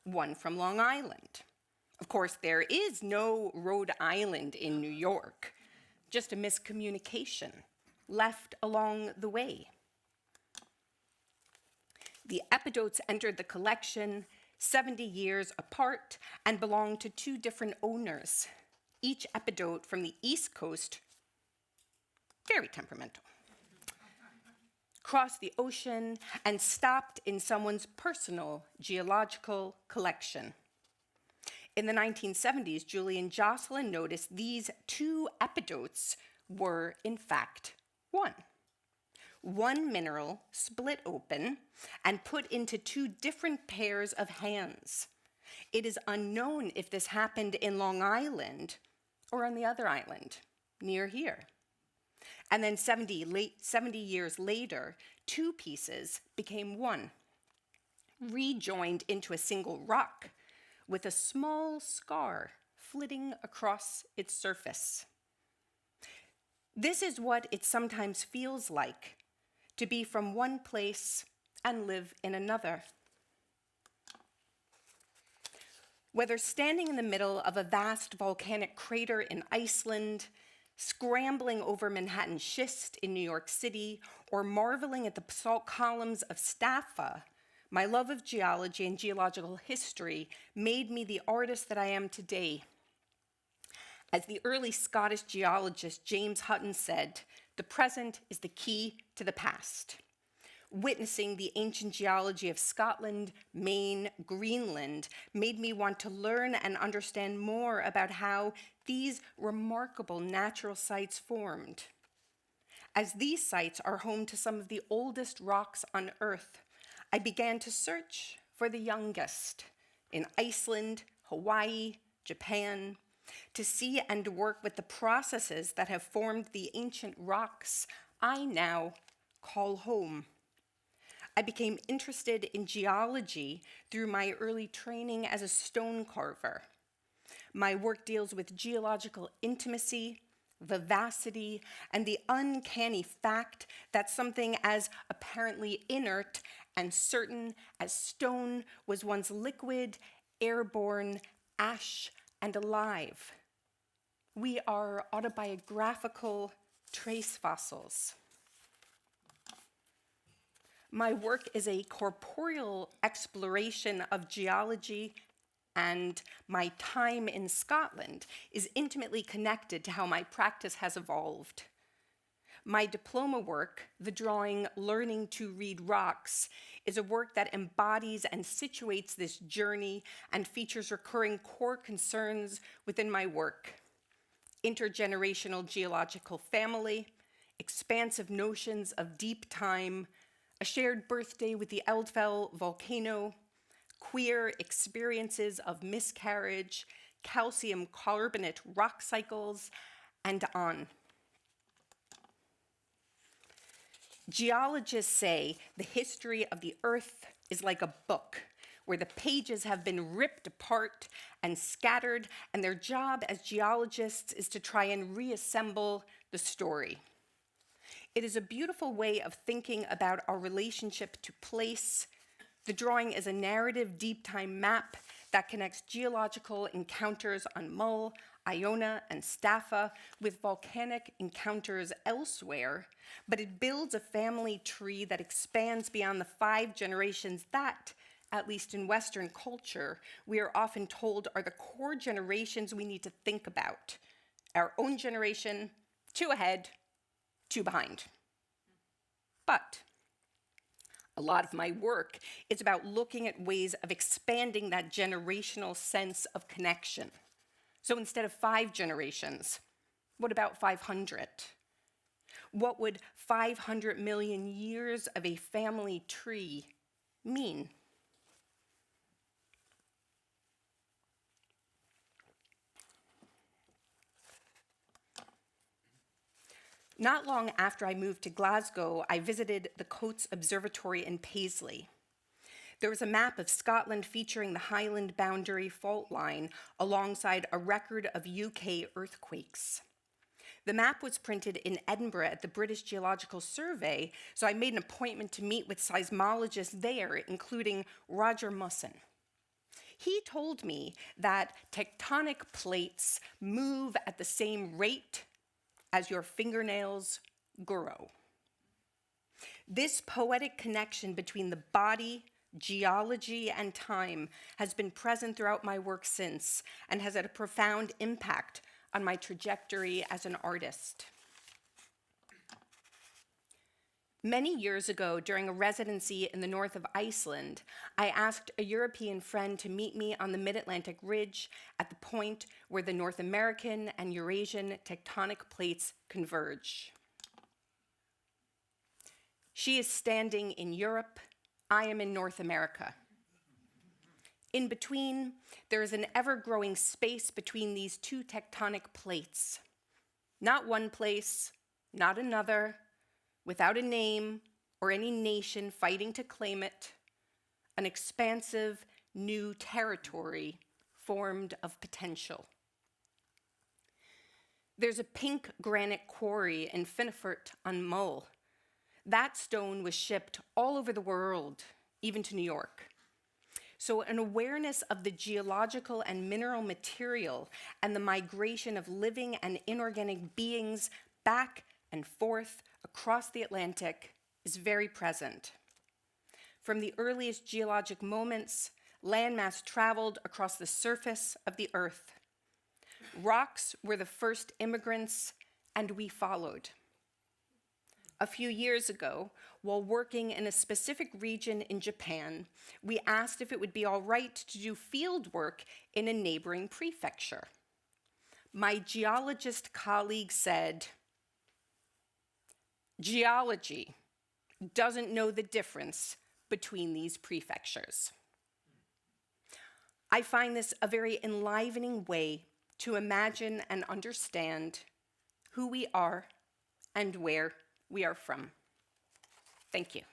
one from Long Island. Of course, there is no Rhode Island in New York, just a miscommunication left along the way. The epidotes entered the collection 70 years apart and belong to 2 different owners, each epidote from the East Coast, very temperamental, crossed the ocean and stopped in someone's personal geological collection. In the 1970s, Julie and Jocelyn noticed these 2 epidotes were, in fact, one mineral split open and put into 2 different pairs of hands. It is unknown if this happened in Long Island or on the other island, near here. And then 70 years later, 2 pieces became one, rejoined into a single rock with a small scar flitting across its surface. This is what it sometimes feels like to be from one place and live in another. Whether standing in the middle of a vast volcanic crater in Iceland, scrambling over Manhattan schist in New York City, or marveling at the basalt columns of Staffa, my love of geology and geological history made me the artist that I am today. As the early Scottish geologist James Hutton said, the present is the key to the past. Witnessing the ancient geology of Scotland, Maine, Greenland made me want to learn and understand more about how these remarkable natural sites formed. As these sites are home to some of the oldest rocks on Earth, I began to search for the youngest in Iceland, Hawaii, Japan, to see and work with the processes that have formed the ancient rocks I now call home. I became interested in geology through my early training as a stone carver. My work deals with geological intimacy, vivacity, and the uncanny fact that something as apparently inert and certain as stone was once liquid, airborne, ash, and alive. We are autobiographical trace fossils. My work is a corporeal exploration of geology, and my time in Scotland is intimately connected to how my practice has evolved. My diploma work, the drawing Learning to Read Rocks, is a work that embodies and situates this journey and features recurring core concerns within my work: intergenerational geological family, expansive notions of deep time, a shared birthday with the Eldfell volcano, queer experiences of miscarriage, calcium carbonate rock cycles, and on. Geologists say the history of the Earth is like a book where the pages have been ripped apart and scattered, and their job as geologists is to try and reassemble the story. It is a beautiful way of thinking about our relationship to place. The drawing is a narrative deep time map that connects geological encounters on Mull, Iona, and Staffa with volcanic encounters elsewhere, but it builds a family tree that expands beyond the 5 generations that, at least in Western culture, we are often told are the core generations we need to think about. Our own generation, 2 ahead, 2 behind. But a lot of my work is about looking at ways of expanding that generational sense of connection. So instead of 5 generations, what about 500? What would 500 million years of a family tree mean? Not long after I moved to Glasgow, I visited the Coates Observatory in Paisley. There was a map of Scotland featuring the Highland boundary fault line alongside a record of UK earthquakes. The map was printed in Edinburgh at the British Geological Survey, so I made an appointment to meet with seismologists there, including Roger Musson. He told me that tectonic plates move at the same rate as your fingernails grow. This poetic connection between the body, geology, and time has been present throughout my work since and has had a profound impact on my trajectory as an artist. Many years ago, during a residency in the north of Iceland, I asked a European friend to meet me on the Mid-Atlantic Ridge at the point where the North American and Eurasian tectonic plates converge. She is standing in Europe, I am in North America. In between, there is an ever-growing space between these 2 tectonic plates. Not one place, not another, without a name or any nation fighting to claim it, an expansive new territory formed of potential. There's a pink granite quarry in Finnefort on Mull. That stone was shipped all over the world, even to New York. So an awareness of the geological and mineral material and the migration of living and inorganic beings back and forth across the Atlantic is very present. From the earliest geologic moments, landmass traveled across the surface of the earth. Rocks were the first immigrants, and we followed. A few years ago, while working in a specific region in Japan, we asked if it would be all right to do field work in a neighboring prefecture. My geologist colleague said, "Geology doesn't know the difference between these prefectures." I find this a very enlivening way to imagine and understand who we are and where we are from. Thank you.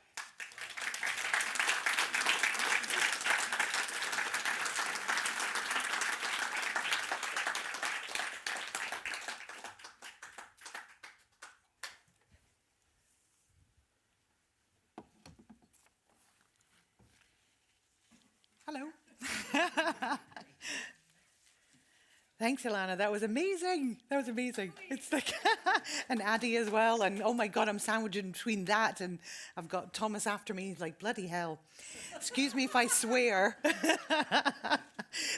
Hello. Thanks, Ilana. That was amazing. That was amazing. It's like, and Ade as well. And oh my God, I'm sandwiched in between that. And I've got Thomas after me. He's like, bloody hell. Excuse me if I swear.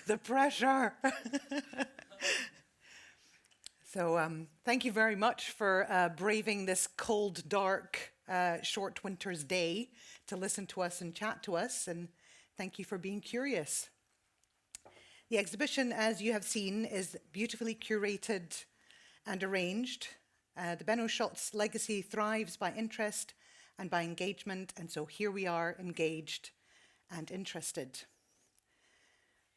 The pressure. So thank you very much for braving this cold, dark, short winter's day to listen to us and chat to us. And thank you for being curious. The exhibition, as you have seen, is beautifully curated and arranged. The Benno Schotz legacy thrives by interest and by engagement, and so here we are, engaged and interested.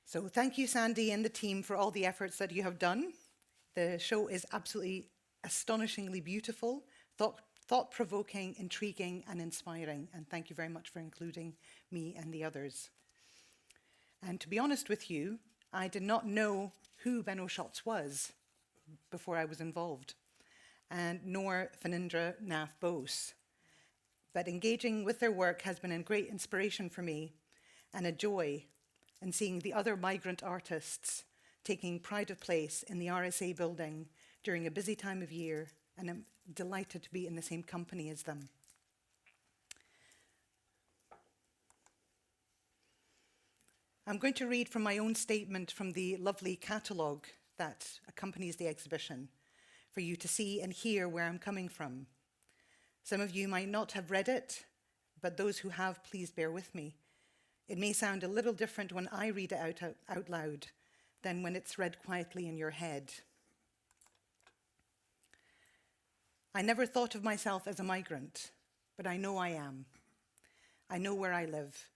So thank you, Sandy and the team, for all the efforts that you have done. The show is absolutely astonishingly beautiful, thought-provoking, intriguing, and inspiring. And thank you very much for including me and the others. And to be honest with you, I did not know who Benno Schotz was before I was involved, and nor Phanindra Nath Bose. But engaging with their work has been a great inspiration for me and a joy in seeing the other migrant artists taking pride of place in the RSA building during a busy time of year, and I'm delighted to be in the same company as them. I'm going to read from my own statement from the lovely catalogue that accompanies the exhibition for you to see and hear where I'm coming from. Some of you might not have read it, but those who have, please bear with me. It may sound a little different when I read it out loud than when it's read quietly in your head. I never thought of myself as a migrant, but I know I am. I know where I live,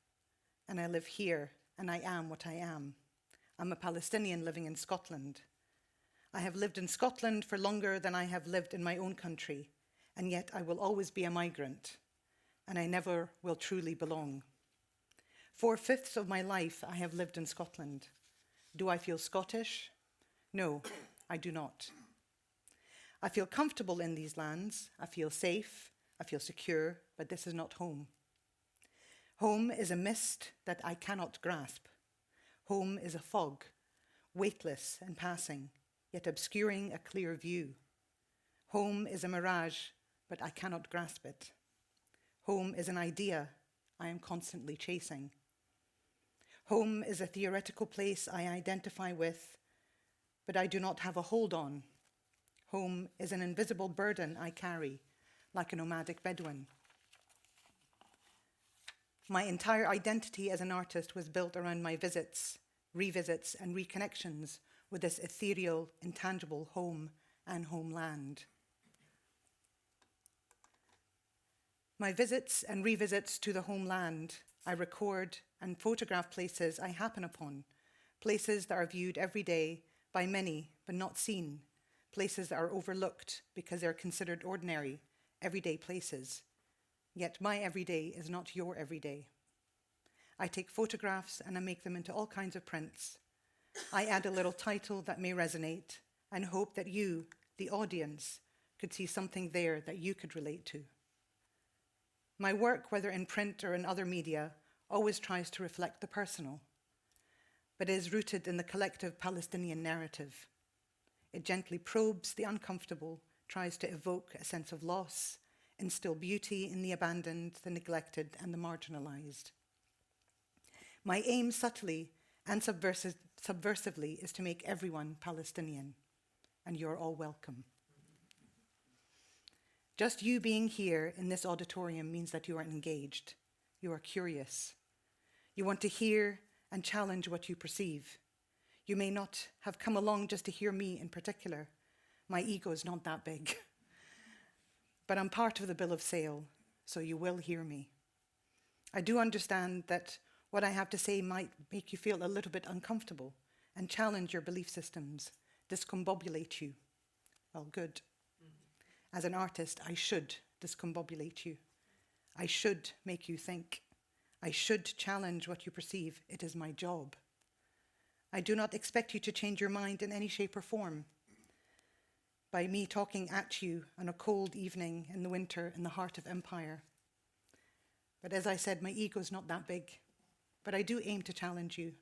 and I live here, and I am what I am. I'm a Palestinian living in Scotland. I have lived in Scotland for longer than I have lived in my own country, and yet I will always be a migrant, and I never will truly belong. 4/5 of my life I have lived in Scotland. Do I feel Scottish? No, I do not. I feel comfortable in these lands. I feel safe. I feel secure, but this is not home. Home is a mist that I cannot grasp. Home is a fog, weightless and passing, yet obscuring a clear view. Home is a mirage, but I cannot grasp it. Home is an idea I am constantly chasing. Home is a theoretical place I identify with, but I do not have a hold on. Home is an invisible burden I carry, like a nomadic Bedouin. My entire identity as an artist was built around my visits, revisits, and reconnections with this ethereal, intangible home and homeland. My visits and revisits to the homeland, I record and photograph places I happen upon, places that are viewed every day by many but not seen, places that are overlooked because they're considered ordinary, everyday places. Yet my everyday is not your everyday. I take photographs and I make them into all kinds of prints. I add a little title that may resonate and hope that you, the audience, could see something there that you could relate to. My work, whether in print or in other media, always tries to reflect the personal, but is rooted in the collective Palestinian narrative. It gently probes the uncomfortable, tries to evoke a sense of loss, instill beauty in the abandoned, the neglected, and the marginalized. My aim subtly and subversively is to make everyone Palestinian, and you're all welcome. Just you being here in this auditorium means that you are engaged, you are curious. You want to hear and challenge what you perceive. You may not have come along just to hear me in particular. My ego is not that big. But I'm part of the bill of sale, so you will hear me. I do understand that what I have to say might make you feel a little bit uncomfortable and challenge your belief systems, discombobulate you. Well, good. As an artist, I should discombobulate you. I should make you think. I should challenge what you perceive. It is my job. I do not expect you to change your mind in any shape or form. By me talking at you on a cold evening in the winter in the heart of empire. But as I said, my ego is not that big. But I do aim to challenge you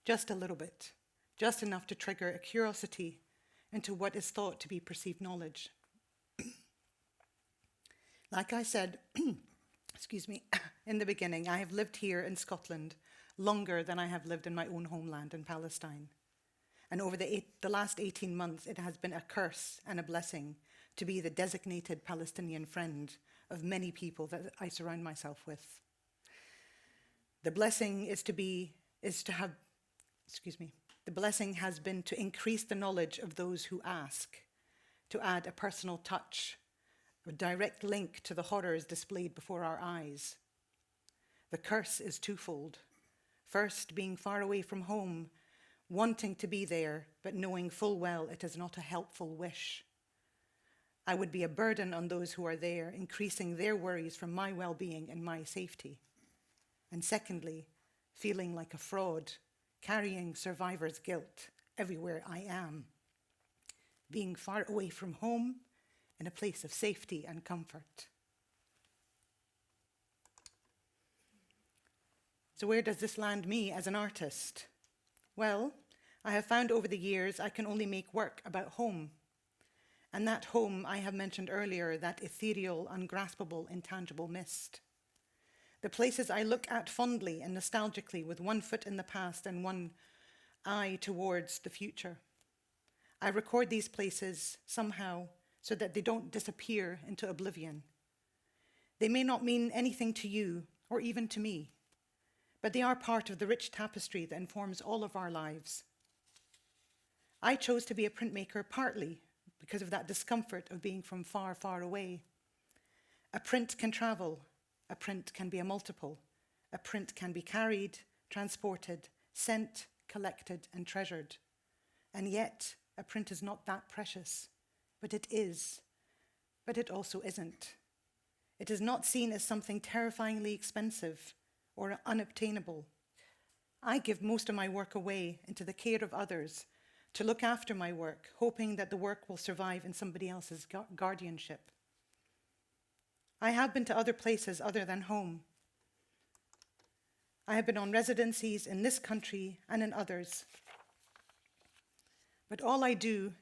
just a little bit, just enough to trigger a curiosity into what is thought to be perceived knowledge. Like I said, in the beginning, I have lived here in Scotland longer than I have lived in my own homeland in Palestine. And over the last 18 months, it has been a curse and a blessing to be the designated Palestinian friend of many people that I surround myself with. The blessing the blessing has been to increase the knowledge of those who ask, to add a personal touch, a direct link to the horrors displayed before our eyes. The curse is twofold. First, being far away from home, wanting to be there, but knowing full well it is not a helpful wish. I would be a burden on those who are there, increasing their worries for my well-being and my safety. And secondly, feeling like a fraud, carrying survivor's guilt everywhere I am, being far away from home in a place of safety and comfort. So where does this land me as an artist? Well, I have found over the years I can only make work about home. And that home I have mentioned earlier, that ethereal, ungraspable, intangible mist. The places I look at fondly and nostalgically with one foot in the past and one eye towards the future. I record these places somehow so that they don't disappear into oblivion. They may not mean anything to you or even to me, but they are part of the rich tapestry that informs all of our lives. I chose to be a printmaker partly because of that discomfort of being from far, far away. A print can travel. A print can be a multiple. A print can be carried, transported, sent, collected, and treasured. And yet, a print is not that precious, but it is. But it also isn't. It is not seen as something terrifyingly expensive or unobtainable. I give most of my work away into the care of others to look after my work, hoping that the work will survive in somebody else's guardianship. I have been to other places other than home. I have been on residencies in this country and in others. But all I do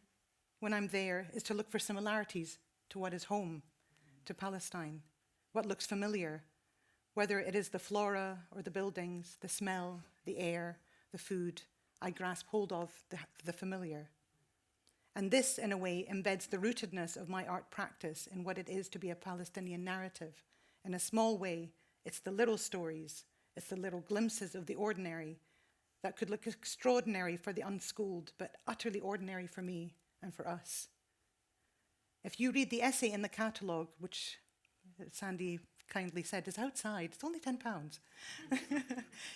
when I'm there is to look for similarities to what is home, to Palestine, what looks familiar, whether it is the flora or the buildings, the smell, the air, the food. I grasp hold of the familiar. And this, in a way, embeds the rootedness of my art practice in what it is to be a Palestinian narrative. In a small way, it's the little stories, it's the little glimpses of the ordinary that could look extraordinary for the unschooled, but utterly ordinary for me and for us. If you read the essay in the catalogue, which Sandy kindly said is outside, it's only £10.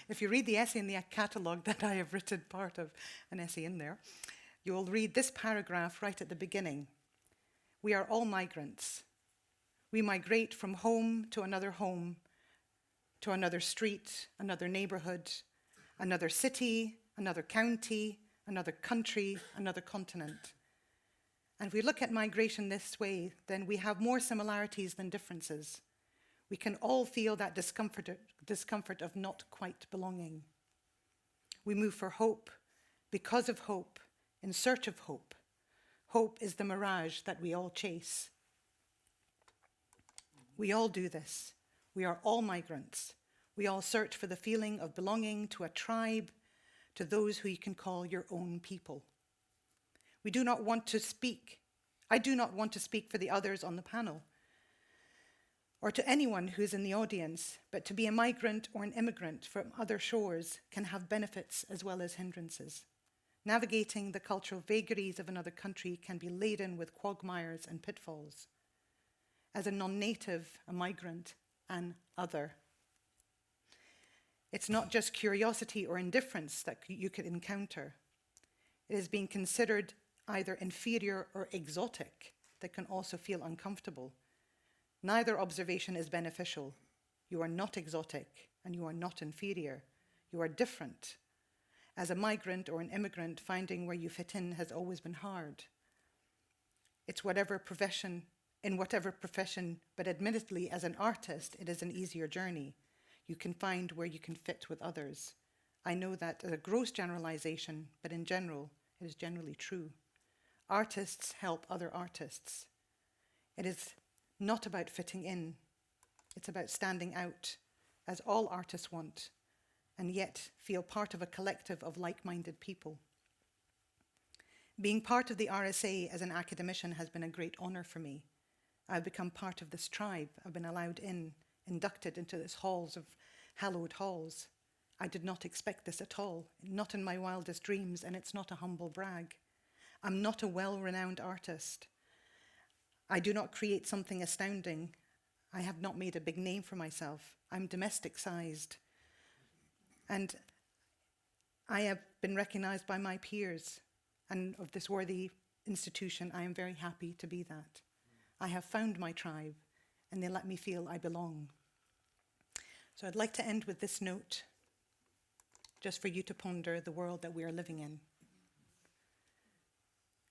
If you read the essay in the catalogue that I have written, part of an essay in there, you'll read this paragraph right at the beginning. We are all migrants. We migrate from home, to another street, another neighborhood, another city, another county, another country, another continent. And if we look at migration this way, then we have more similarities than differences. We can all feel that discomfort of not quite belonging. We move for hope, because of hope, in search of hope. Hope is the mirage that we all chase. We all do this. We are all migrants. We all search for the feeling of belonging to a tribe, to those who you can call your own people. We do not want to speak. I do not want to speak for the others on the panel, or to anyone who is in the audience, but to be a migrant or an immigrant from other shores can have benefits as well as hindrances. Navigating the cultural vagaries of another country can be laden with quagmires and pitfalls. As a non-native, a migrant, an other. It's not just curiosity or indifference that you could encounter. It is being considered either inferior or exotic that can also feel uncomfortable. Neither observation is beneficial. You are not exotic and you are not inferior. You are different. As a migrant or an immigrant, finding where you fit in has always been hard. It's in whatever profession, but admittedly, as an artist, it is an easier journey. You can find where you can fit with others. I know that as a gross generalization, but in general, it is generally true. Artists help other artists. It is not about fitting in. It's about standing out, as all artists want, and yet feel part of a collective of like-minded people. Being part of the RSA as an academician has been a great honor for me. I've become part of this tribe. I've been allowed in, inducted into this halls of hallowed halls. I did not expect this at all, not in my wildest dreams, and it's not a humble brag. I'm not a well-renowned artist. I do not create something astounding. I have not made a big name for myself. I'm domestic-sized. And I have been recognized by my peers, and of this worthy institution, I am very happy to be that. I have found my tribe, and they let me feel I belong. So I'd like to end with this note, just for you to ponder the world that we are living in.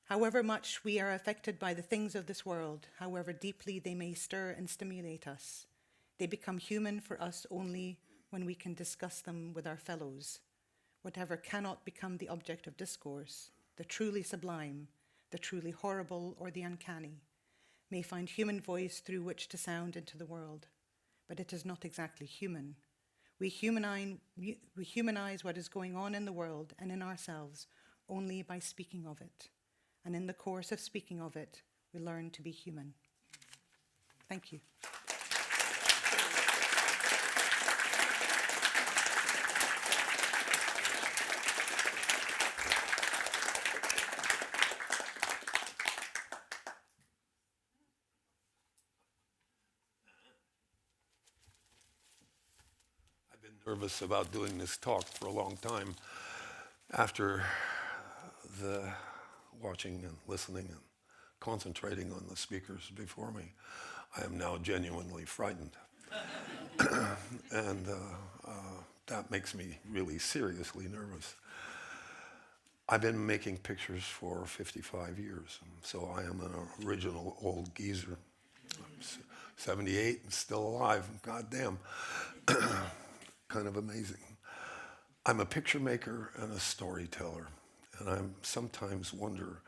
However much we are affected by the things of this world, however deeply they may stir and stimulate us, they become human for us only when we can discuss them with our fellows. Whatever cannot become the object of discourse, the truly sublime, the truly horrible, or the uncanny, may find human voice through which to sound into the world. But it is not exactly human. We humanize what is going on in the world and in ourselves only by speaking of it. And in the course of speaking of it, we learn to be human. Thank you. Nervous about doing this talk for a long time. After the watching and listening and concentrating on the speakers before me, I am now genuinely frightened. And that makes me really seriously nervous. I've been making pictures for 55 years, so I am an original old geezer. I'm 78 and still alive, goddamn. Kind of amazing. I'm a picture maker and a storyteller, and I sometimes wonder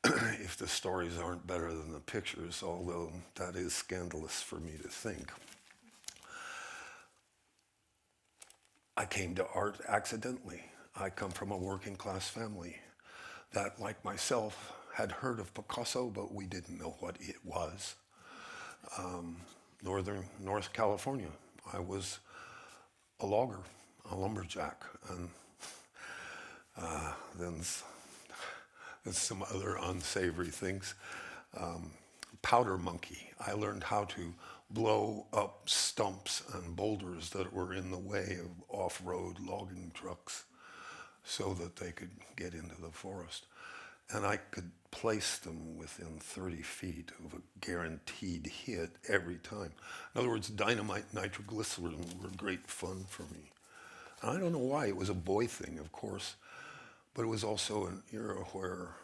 if the stories aren't better than the pictures, although that is scandalous for me to think. I came to art accidentally. I come from a working class family that, like myself, had heard of Picasso, but we didn't know what it was. North California. I was a logger, a lumberjack, and then some other unsavory things. Powder monkey. I learned how to blow up stumps and boulders that were in the way of off-road logging trucks so that they could get into the forest. And I could place them within 30 feet of a guaranteed hit every time. In other words, dynamite and nitroglycerin were great fun for me. And I don't know why. It was a boy thing, of course, but it was also an era where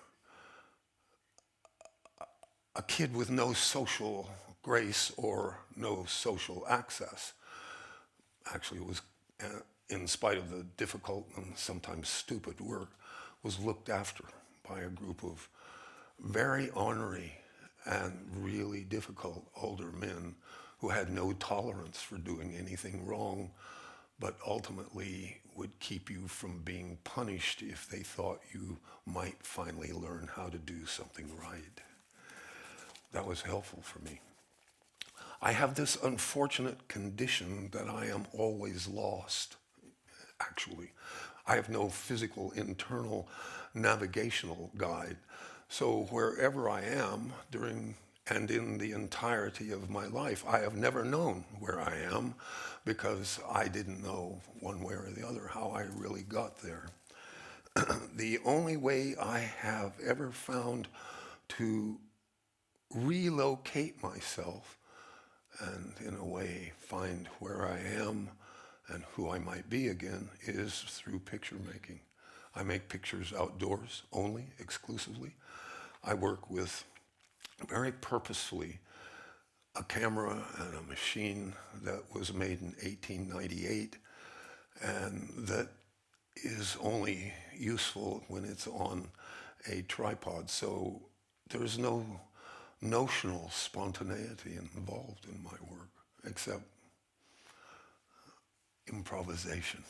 a kid with no social grace or no social access actually was, in spite of the difficult and sometimes stupid work, was looked after by a group of very ornery and really difficult older men who had no tolerance for doing anything wrong, but ultimately would keep you from being punished if they thought you might finally learn how to do something right. That was helpful for me. I have this unfortunate condition that I am always lost, actually. I have no physical internal navigational guide. So wherever I am during and in the entirety of my life, I have never known where I am because I didn't know one way or the other how I really got there. The only way I have ever found to relocate myself and in a way find where I am and who I might be again is through picture making. I make pictures outdoors only, exclusively. I work with, very purposefully, a camera and a machine that was made in 1898 and that is only useful when it's on a tripod. So there's no notional spontaneity involved in my work, except improvisation.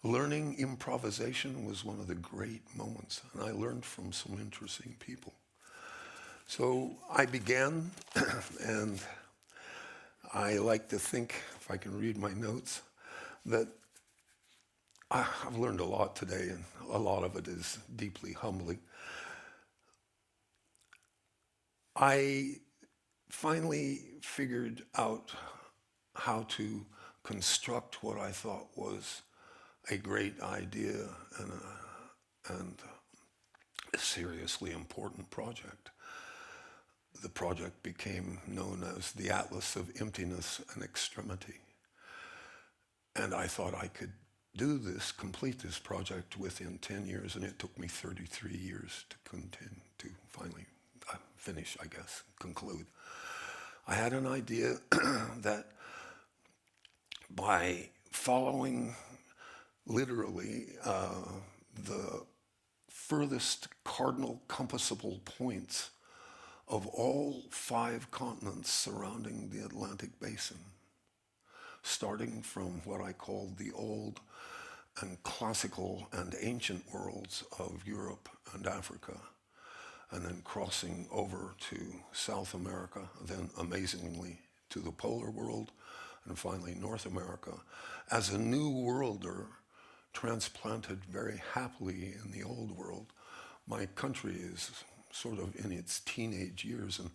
Learning improvisation was one of the great moments, and I learned from some interesting people. So I began, and I like to think, if I can read my notes, that I've learned a lot today, and a lot of it is deeply humbling. I finally figured out how to construct what I thought was a great idea and a seriously important project. the project became known as the Atlas of Emptiness and Extremity. And I thought I could do this, complete this project within 10 years, and it took me 33 years to continue, to finally finish, I guess, conclude. I had an idea that by following literally the furthest cardinal compassable points of all 5 continents surrounding the Atlantic basin, starting from what I call the old and classical and ancient worlds of Europe and Africa, and then crossing over to South America, then amazingly to the polar world, and finally North America, as a new worlder transplanted very happily in the old world. My country is sort of in its teenage years, and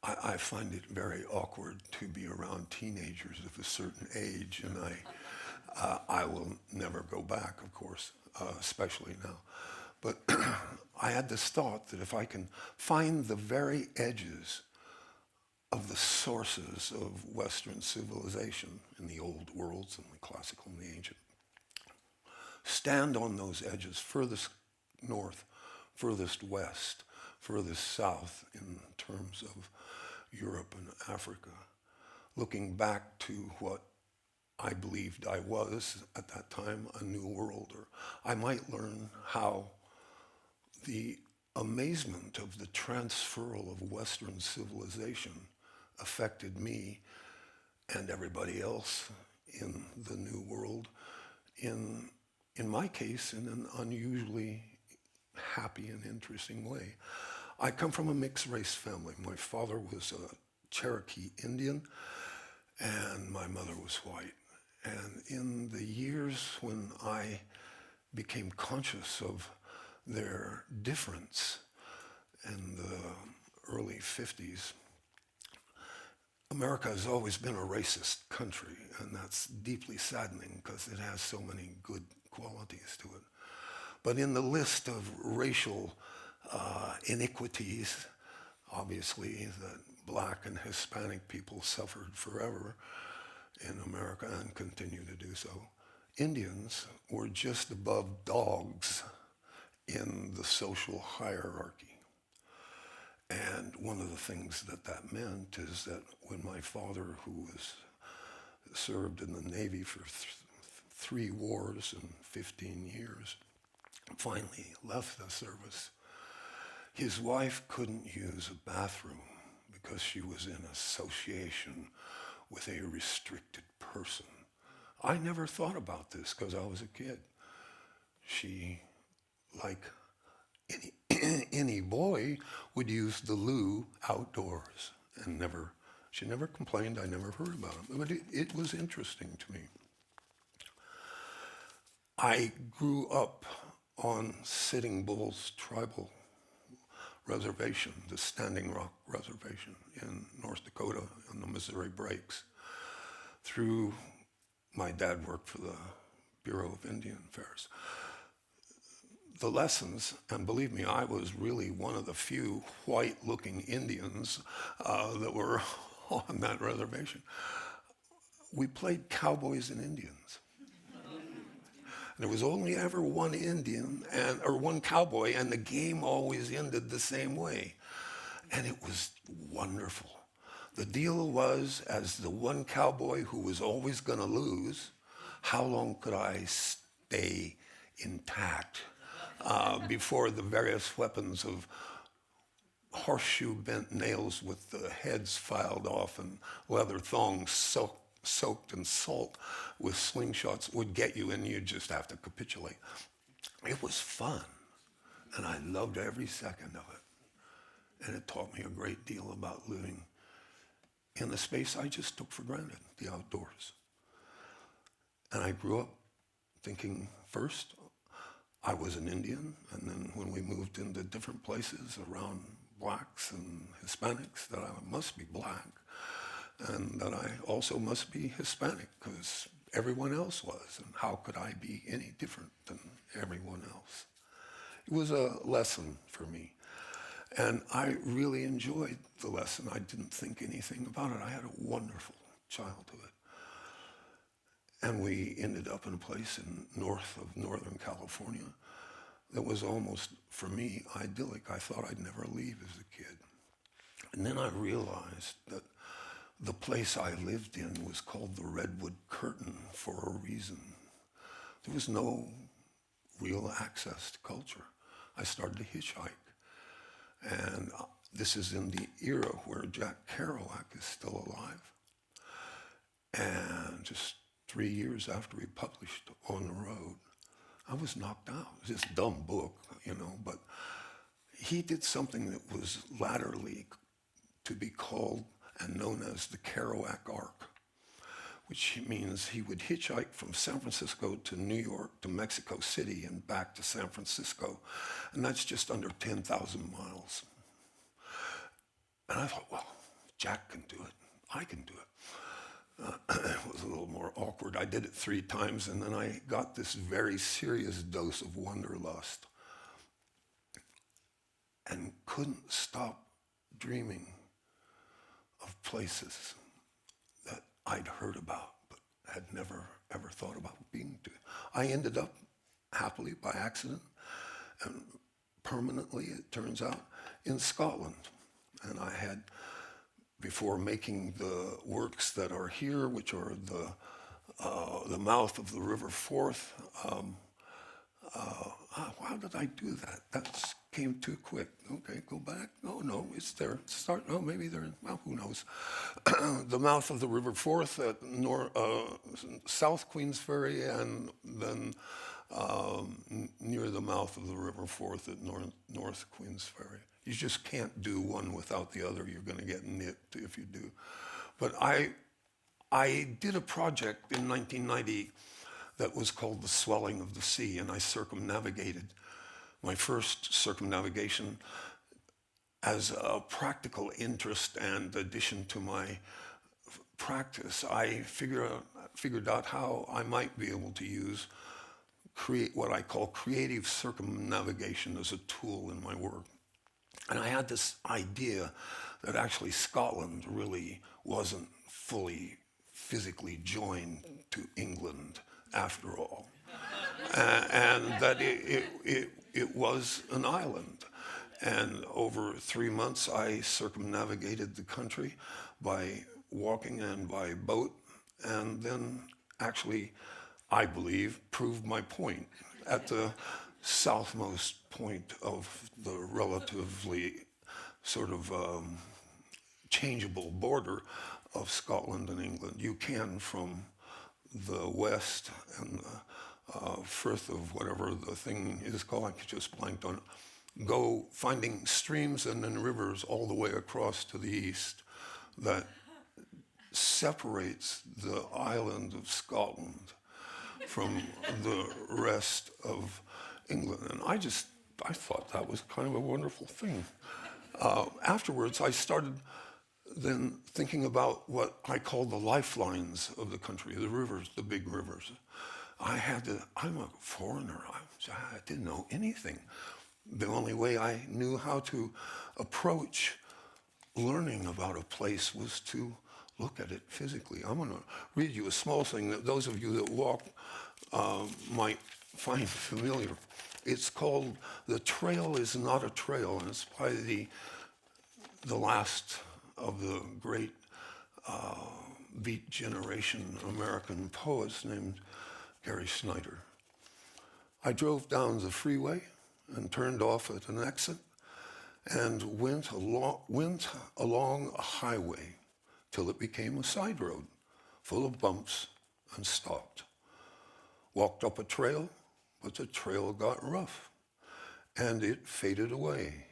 I find it very awkward to be around teenagers of a certain age, and I will never go back, of course, especially now. But I had this thought that if I can find the very edges of the sources of Western civilization in the old worlds and the classical and the ancient, stand on those edges, furthest north, furthest west, furthest south in terms of Europe and Africa, looking back to what I believed I was at that time, a new worlder, I might learn how the amazement of the transferal of Western civilization affected me and everybody else in the new world, in my case, in an unusually happy and interesting way. I come from a mixed race family. My father was a Cherokee Indian, and my mother was white. And in the years when I became conscious of their difference in the early 50s, America has always been a racist country, and that's deeply saddening because it has so many good qualities to it. But in the list of racial iniquities, obviously, that black and Hispanic people suffered forever in America and continue to do so, Indians were just above dogs in the social hierarchy. And one of the things that meant is that when my father, who was served in the Navy for 3 wars and 15 years, finally left the service, his wife couldn't use a bathroom because she was in association with a restricted person. I never thought about this because I was a kid. She, like any boy, would use the loo outdoors and she never complained. I never heard about it, but it was interesting to me. I grew up on Sitting Bull's tribal reservation, the Standing Rock Reservation in North Dakota on the Missouri Breaks. Through my dad worked for the Bureau of Indian Affairs. The lessons, and believe me, I was really one of the few white-looking Indians that were on that reservation. We played cowboys and Indians. There was only ever one Indian or one cowboy, and the game always ended the same way. And it was wonderful. The deal was, as the one cowboy who was always going to lose, how long could I stay intact before the various weapons of horseshoe bent nails with the heads filed off and leather thongs soaked in salt with slingshots would get you, and you'd just have to capitulate. It was fun, and I loved every second of it. And it taught me a great deal about living in a space I just took for granted, the outdoors. And I grew up thinking first I was an Indian, and then when we moved into different places around blacks and Hispanics, that I must be black, and that I also must be Hispanic because everyone else was, and how could I be any different than everyone else? It was a lesson for me. And I really enjoyed the lesson. I didn't think anything about it. I had a wonderful childhood. And we ended up in a place in north of Northern California that was almost, for me, idyllic. I thought I'd never leave as a kid. And then I realized that the place I lived in was called the Redwood Curtain for a reason. There was no real access to culture. I started to hitchhike. And this is in the era where Jack Kerouac is still alive. And just 3 years after he published On the Road, I was knocked out. It was this dumb book, but he did something that was latterly to be called and known as the Kerouac Arc, which means he would hitchhike from San Francisco to New York to Mexico City and back to San Francisco. And that's just under 10,000 miles. And I thought, well, Jack can do it. I can do it. It was a little more awkward. I did it 3 times, and then I got this very serious dose of wanderlust and couldn't stop dreaming of places that I'd heard about but had never, ever thought about being to. I ended up, happily by accident, and permanently, it turns out, in Scotland. And I had, before making the works that are here, which are the mouth of the River Forth, how did I do that? That came too quick. Okay, go back. Oh, no, it's there. Start. Oh, maybe they're, well, who knows? The mouth of the River Forth at South Queensferry, and then near the mouth of the River Forth at North Queensferry. You just can't do one without the other. You're going to get nipped if you do. But I did a project in 1990 that was called The Swelling of the Sea, and I circumnavigated. My first circumnavigation as a practical interest and addition to my practice. I figured out how I might be able to create what I call creative circumnavigation as a tool in my work. And I had this idea that actually Scotland really wasn't fully physically joined to England after all, and that it was an island. And over 3 months, I circumnavigated the country by walking and by boat, and then actually, I believe, proved my point at the southmost point of the relatively sort of changeable border of Scotland and England. You can, from the west and the Firth of whatever the thing is called, I just blanked on it, go finding streams and then rivers all the way across to the east that separates the island of Scotland from the rest of England. And I thought that was kind of a wonderful thing. Afterwards, I started then thinking about what I call the lifelines of the country, the rivers, the big rivers. I'm a foreigner. I didn't know anything. The only way I knew how to approach learning about a place was to look at it physically. I'm going to read you a small thing that those of you that walk might find familiar. It's called "The Trail is Not a Trail," and it's by the last of the great Beat Generation American poets named Gary Snyder. I drove down the freeway and turned off at an exit and went along a highway till it became a side road full of bumps and stopped. Walked up a trail, but the trail got rough and it faded away.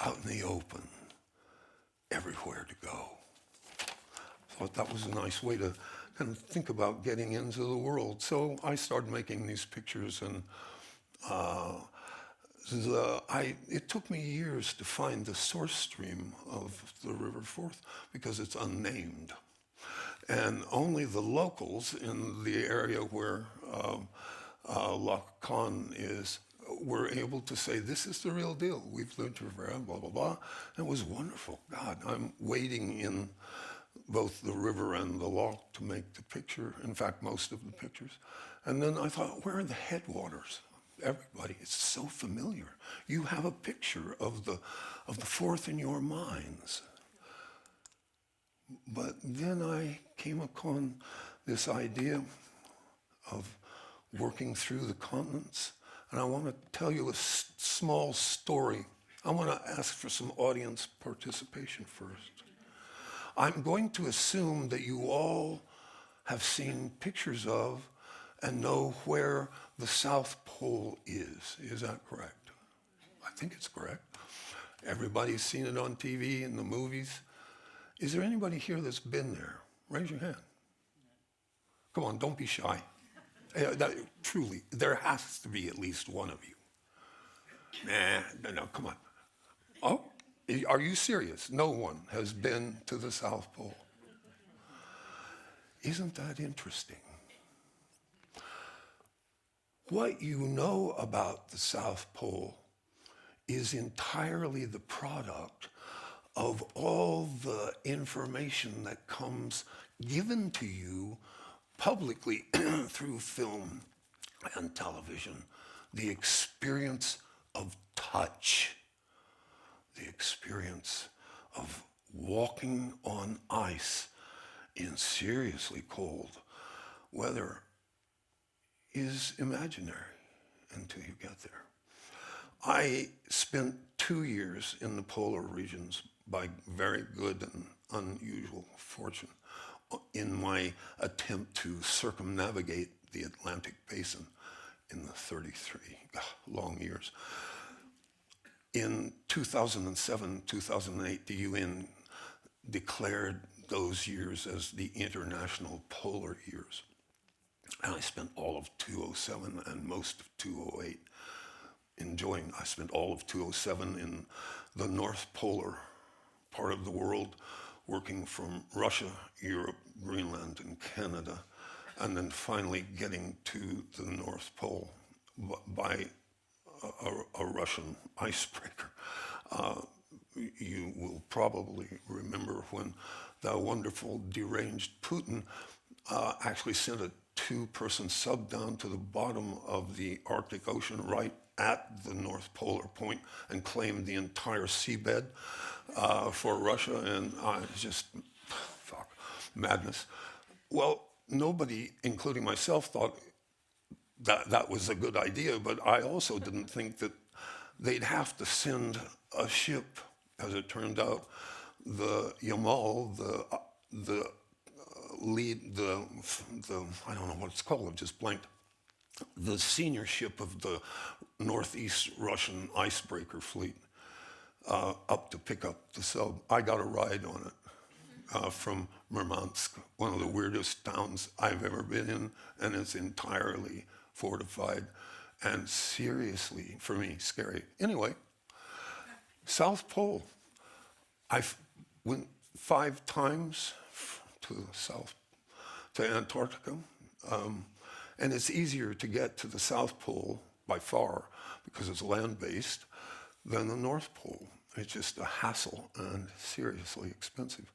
Out in the open, everywhere to go. Thought that was a nice way to kind of think about getting into the world. So I started making these pictures, and it took me years to find the source stream of the River Forth because it's unnamed. And only the locals in the area where Loch Con is were able to say, this is the real deal. We've lived here forever, blah, blah, blah. And it was wonderful. God, I'm wading in both the river and the loch to make the picture, in fact, most of the pictures. And then I thought, where are the headwaters? Everybody, it's so familiar. You have a picture of the Forth in your minds. But then I came upon this idea of working through the continents, and I want to tell you a small story. I want to ask for some audience participation first. I'm going to assume that you all have seen pictures of and know where the South Pole is. Is that correct? I think it's correct. Everybody's seen it on TV, in the movies. Is there anybody here that's been there? Raise your hand. Come on, don't be shy. Truly, there has to be at least one of you. No, come on. Oh, are you serious? No one has been to the South Pole. Isn't that interesting? What you know about the South Pole is entirely the product of all the information that comes given to you publicly through film and television. The experience of touch, the experience of walking on ice in seriously cold weather is imaginary until you get there. I spent 2 years in the polar regions by very good and unusual fortune in my attempt to circumnavigate the Atlantic Basin in the 33 long years. In 2007, 2008, the UN declared those years as the International Polar Years. And I spent all of 2007 and most of 2008 enjoying. I spent all of 2007 in the North Polar part of the world, working from Russia, Europe, Greenland, and Canada, and then finally getting to the North Pole by a Russian icebreaker. You will probably remember when the wonderful deranged Putin actually sent a 2-person sub down to the bottom of the Arctic Ocean right at the North Polar point and claimed the entire seabed for Russia, and just, madness. Well, nobody, including myself, thought that was a good idea, but I also didn't think that they'd have to send a ship. As it turned out, the Yamal, the I don't know what it's called, it just blanked, the senior ship of the Northeast Russian icebreaker fleet, up to pick up the sub. I got a ride on it from Murmansk, one of the weirdest towns I've ever been in, and it's entirely fortified and seriously, for me, scary. Anyway, South Pole. I went 5 times to the south, to Antarctica, and it's easier to get to the South Pole by far because it's land-based than the North Pole. It's just a hassle and seriously expensive.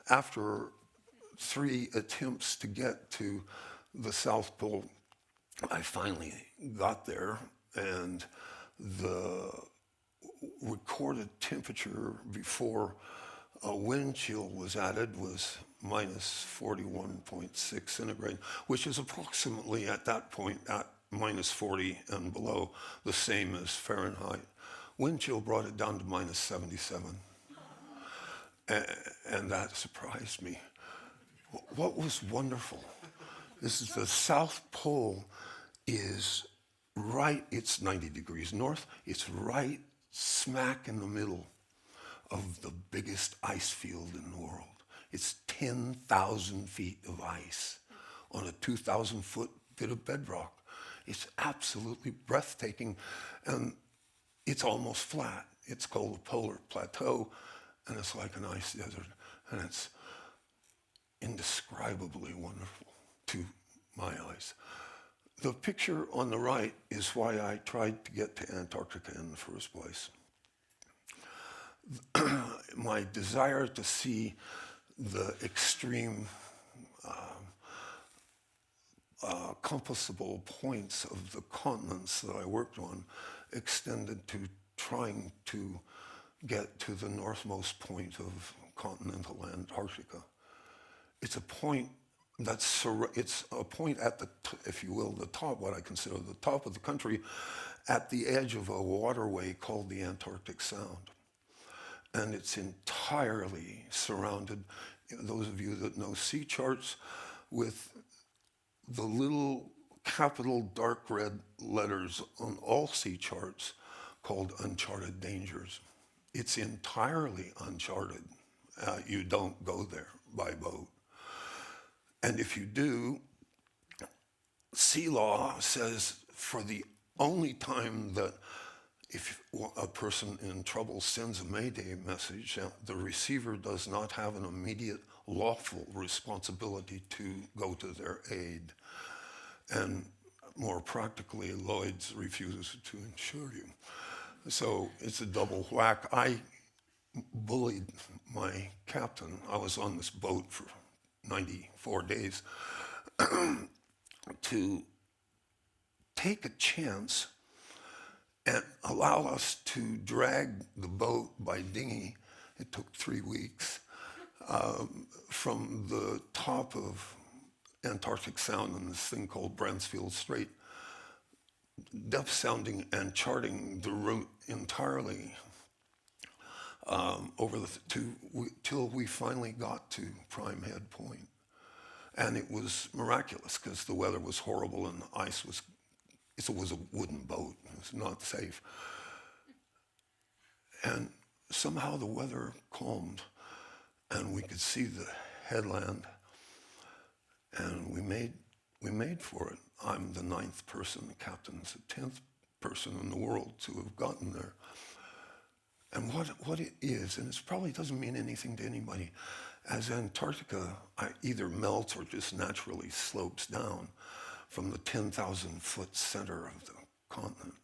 After 3 attempts to get to the South Pole, I finally got there, and the recorded temperature before a wind chill was added was minus 41.6 centigrade, which is approximately at that point at minus 40 and below, the same as Fahrenheit. Wind chill brought it down to minus 77. And that surprised me. What was wonderful is the South Pole is right, it's 90 degrees north, it's right smack in the middle of the biggest ice field in the world. It's 10,000 feet of ice on a 2,000-foot bit of bedrock. It's absolutely breathtaking, and it's almost flat. It's called the Polar Plateau, and it's like an ice desert, and it's indescribably wonderful to my eyes. The picture on the right is why I tried to get to Antarctica in the first place. My desire to see the extreme compassable points of the continents that I worked on extended to trying to get to the northmost point of continental Antarctica. It's a point it's a point at the, if you will, the top, what I consider the top of the country, at the edge of a waterway called the Antarctic Sound. And it's entirely surrounded, those of you that know sea charts, with the little capital dark red letters on all sea charts called uncharted dangers. It's entirely uncharted. You don't go there by boat. And if you do, sea law says for the only time that if a person in trouble sends a Mayday message, the receiver does not have an immediate lawful responsibility to go to their aid. And more practically, Lloyd's refuses to insure you. So it's a double whack. I bullied my captain. I was on this boat for 94 days to take a chance and allow us to drag the boat by dinghy. It took 3 weeks from the top of Antarctic Sound in this thing called Bransfield Strait, depth sounding and charting the route entirely till we finally got to Prime Head Point. And it was miraculous because the weather was horrible and the ice was, it was a wooden boat. It was not safe. And somehow the weather calmed and we could see the headland, and we made for it. I'm the 9th person, the captain's the 10th person in the world to have gotten there. And what it is, and it probably doesn't mean anything to anybody, as Antarctica either melts or just naturally slopes down from the 10,000-foot center of the continent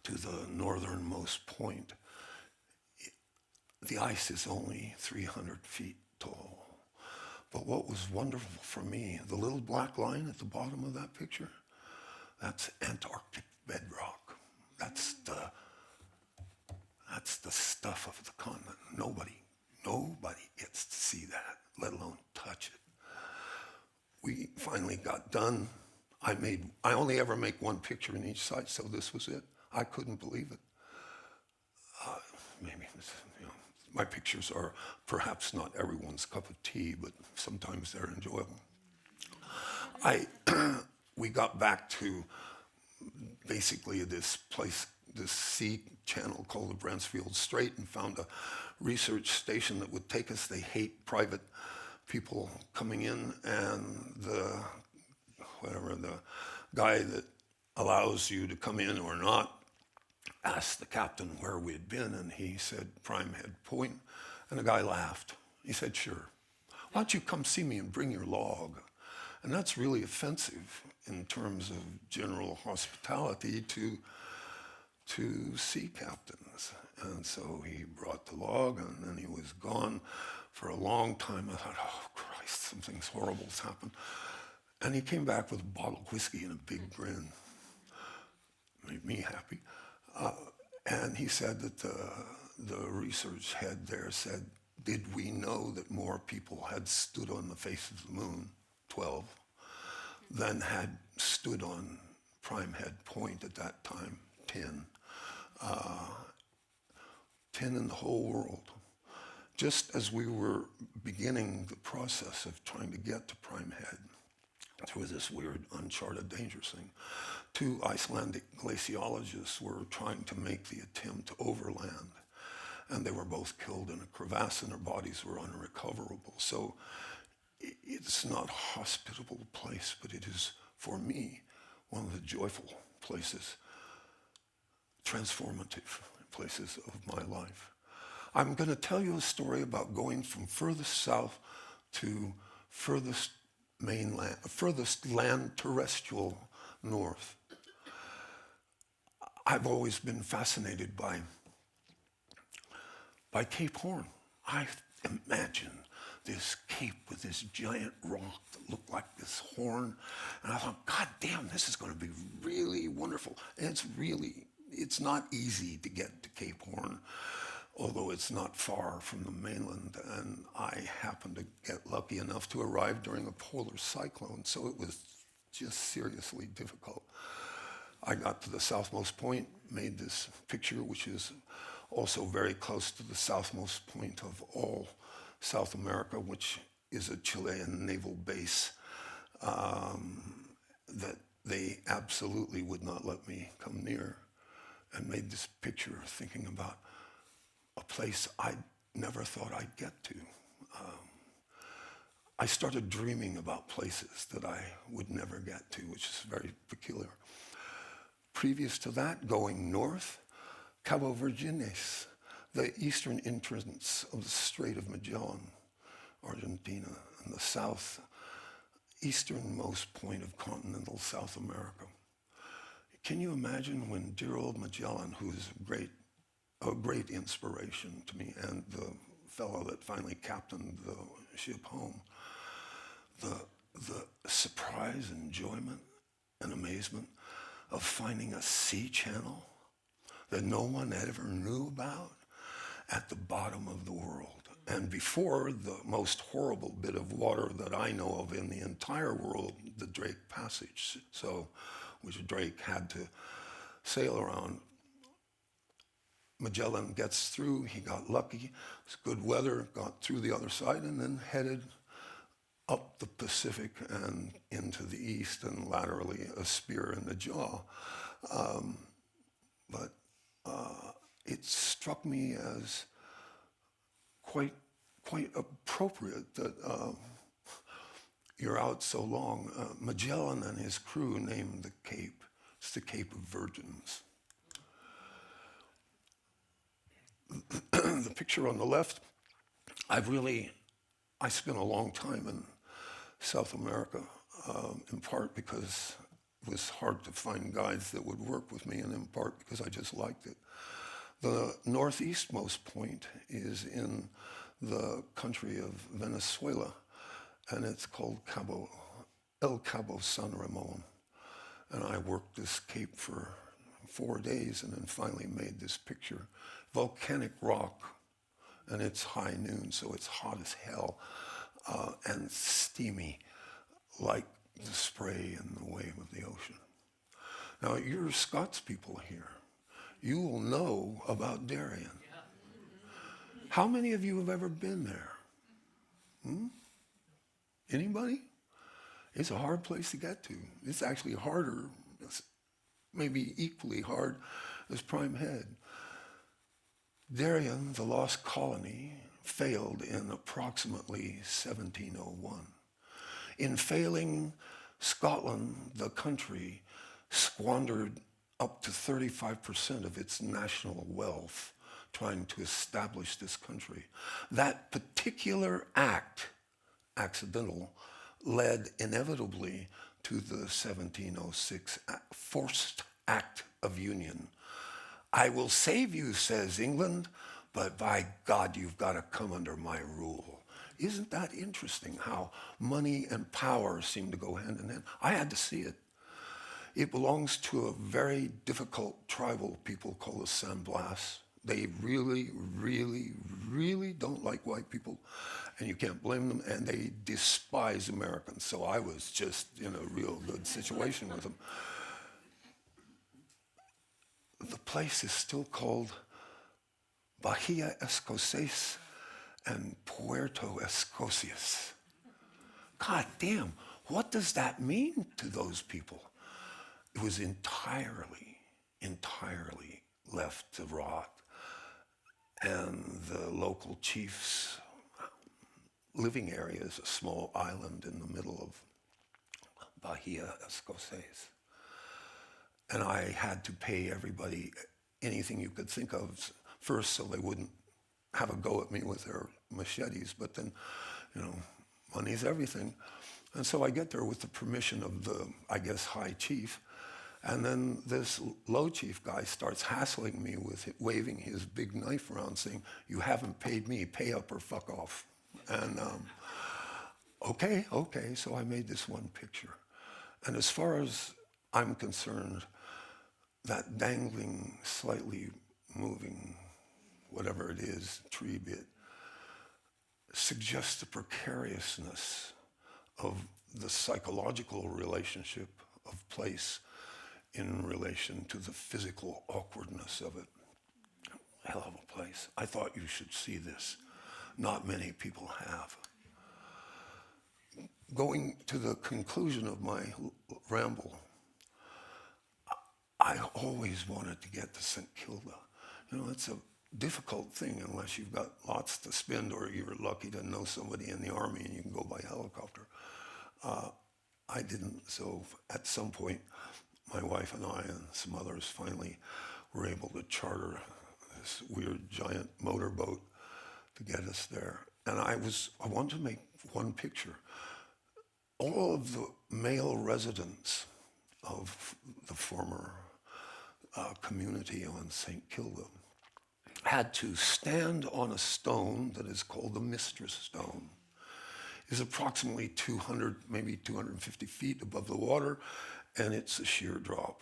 to the northernmost point, the ice is only 300 feet tall. But what was wonderful for me, the little black line at the bottom of that picture, that's Antarctic bedrock. That's the stuff of the continent. Nobody gets to see that, let alone touch it. We finally got done. I only ever make one picture in each site, so this was it. I couldn't believe it. My pictures are perhaps not everyone's cup of tea, but sometimes they're enjoyable. We got back to basically this place, this sea channel called the Bransfield Strait, and found a research station that would take us. They hate private people coming in, and the guy that allows you to come in or not asked the captain where we had been, and he said Prime Head Point, and the guy laughed. He said, sure. Why don't you come see me and bring your log? And that's really offensive in terms of general hospitality to sea captains. And so he brought the log, and then he was gone for a long time. I thought, oh Christ, something's horrible's happened. And he came back with a bottle of whiskey and a big grin. Made me happy. And he said that the research head there said, did we know that more people had stood on the face of the moon, 12, than had stood on Prime Head Point at that time, 10. 10 in the whole world. Just as we were beginning the process of trying to get to Prime Head, through this weird uncharted dangers thing, 2 Icelandic glaciologists were trying to make the attempt to overland, and they were both killed in a crevasse and their bodies were unrecoverable. So it's not a hospitable place, but it is, for me, one of the joyful places, transformative places of my life. I'm going to tell you a story about going from furthest south to furthest mainland, furthest land terrestrial north. I've always been fascinated by Cape Horn. I imagine this cape with this giant rock that looked like this horn. And I thought, God damn, this is going to be really wonderful. And it's not easy to get to Cape Horn, although it's not far from the mainland. And I happened to get lucky enough to arrive during a polar cyclone, so it was just seriously difficult. I got to the southmost point, made this picture, which is also very close to the southmost point of all South America, which is a Chilean naval base that they absolutely would not let me come near, and made this picture thinking about a place I never thought I'd get to. I started dreaming about places that I would never get to, which is very peculiar. Previous to that, going north, Cabo Vergines, the eastern entrance of the Strait of Magellan, Argentina, and the southeasternmost point of continental South America. Can you imagine when dear old Magellan, who is a great inspiration to me, and the fellow that finally captained the ship home, the surprise, enjoyment, and amazement of finding a sea channel that no one ever knew about at the bottom of the world. And before the most horrible bit of water that I know of in the entire world, the Drake Passage, which Drake had to sail around. Magellan gets through, he got lucky, it's good weather, got through the other side, and then headed up the Pacific and into the east, and laterally a spear in the jaw. But it struck me as quite appropriate that you're out so long. Magellan and his crew named the Cape, it's the Cape of Virgins. The picture on the left, I spent a long time in South America, in part because it was hard to find guides that would work with me, and in part because I just liked it. The northeastmost point is in the country of Venezuela, and it's called El Cabo San Ramon. And I worked this cape for 4 days and then finally made this picture. Volcanic rock, and it's high noon, so it's hot as hell, and steamy like the spray and the wave of the ocean. Now, you're Scots people here. You will know about Darien. How many of you have ever been there? Anybody? It's a hard place to get to. It's actually harder, maybe equally hard as Prime Head. Darien, the lost colony, failed in approximately 1701. In failing, Scotland, the country, squandered up to 35% of its national wealth trying to establish this country. That particular act, accidental, led inevitably to the 1706 Forced Act of Union. I will save you, says England, but by God, you've got to come under my rule. Isn't that interesting how money and power seem to go hand in hand? I had to see it. It belongs to a very difficult tribal people called the San Blas. They really, really, really don't like white people, and you can't blame them, and they despise Americans. So I was just in a real good situation with them. The place is still called Bahia Escocés and Puerto Escocias. God damn, what does that mean to those people? It was entirely left to rot. And the local chief's living area is a small island in the middle of Bahia Escocés. And I had to pay everybody anything you could think of first so they wouldn't have a go at me with their machetes. But then, money's everything. And so I get there with the permission of the, I guess, high chief. And then this low chief guy starts hassling me with waving his big knife around saying, "You haven't paid me, pay up or fuck off." And okay, so I made this one picture. And as far as I'm concerned, that dangling, slightly moving, whatever it is, tree bit, suggests the precariousness of the psychological relationship of place in relation to the physical awkwardness of it. Hell of a place. I thought you should see this. Not many people have. Going to the conclusion of my ramble, I always wanted to get to St. Kilda. You know, it's a difficult thing unless you've got lots to spend or you're lucky to know somebody in the army and you can go by helicopter. I didn't, so at some point, my wife and I and some others finally were able to charter this weird giant motorboat to get us there. And I wanted to make one picture. All of the male residents of the former community on St. Kilda had to stand on a stone that is called the Mistress Stone. It's approximately 200, maybe 250 feet above the water, and it's a sheer drop.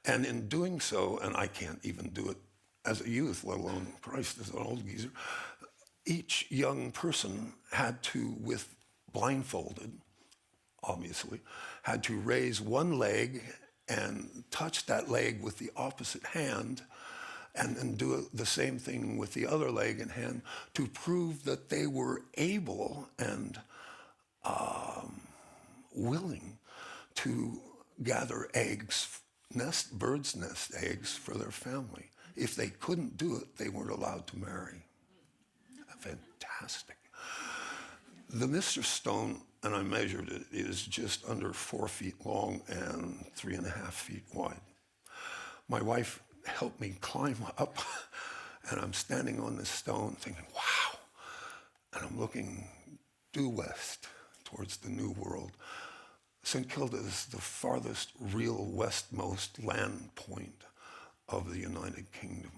And in doing so, and I can't even do it as a youth, let alone Christ as an old geezer, each young person had to, with blindfolded, obviously, had to raise one leg and touch that leg with the opposite hand and then do the same thing with the other leg and hand to prove that they were able and willing to gather eggs, birds' nest eggs for their family. If they couldn't do it, they weren't allowed to marry. Fantastic. The Mistress Stone, and I measured it, is just under 4 feet long and 3.5 feet wide. My wife helped me climb up, and I'm standing on this stone thinking, wow. And I'm looking due west towards the New World. St. Kilda is the farthest real westmost land point of the United Kingdom,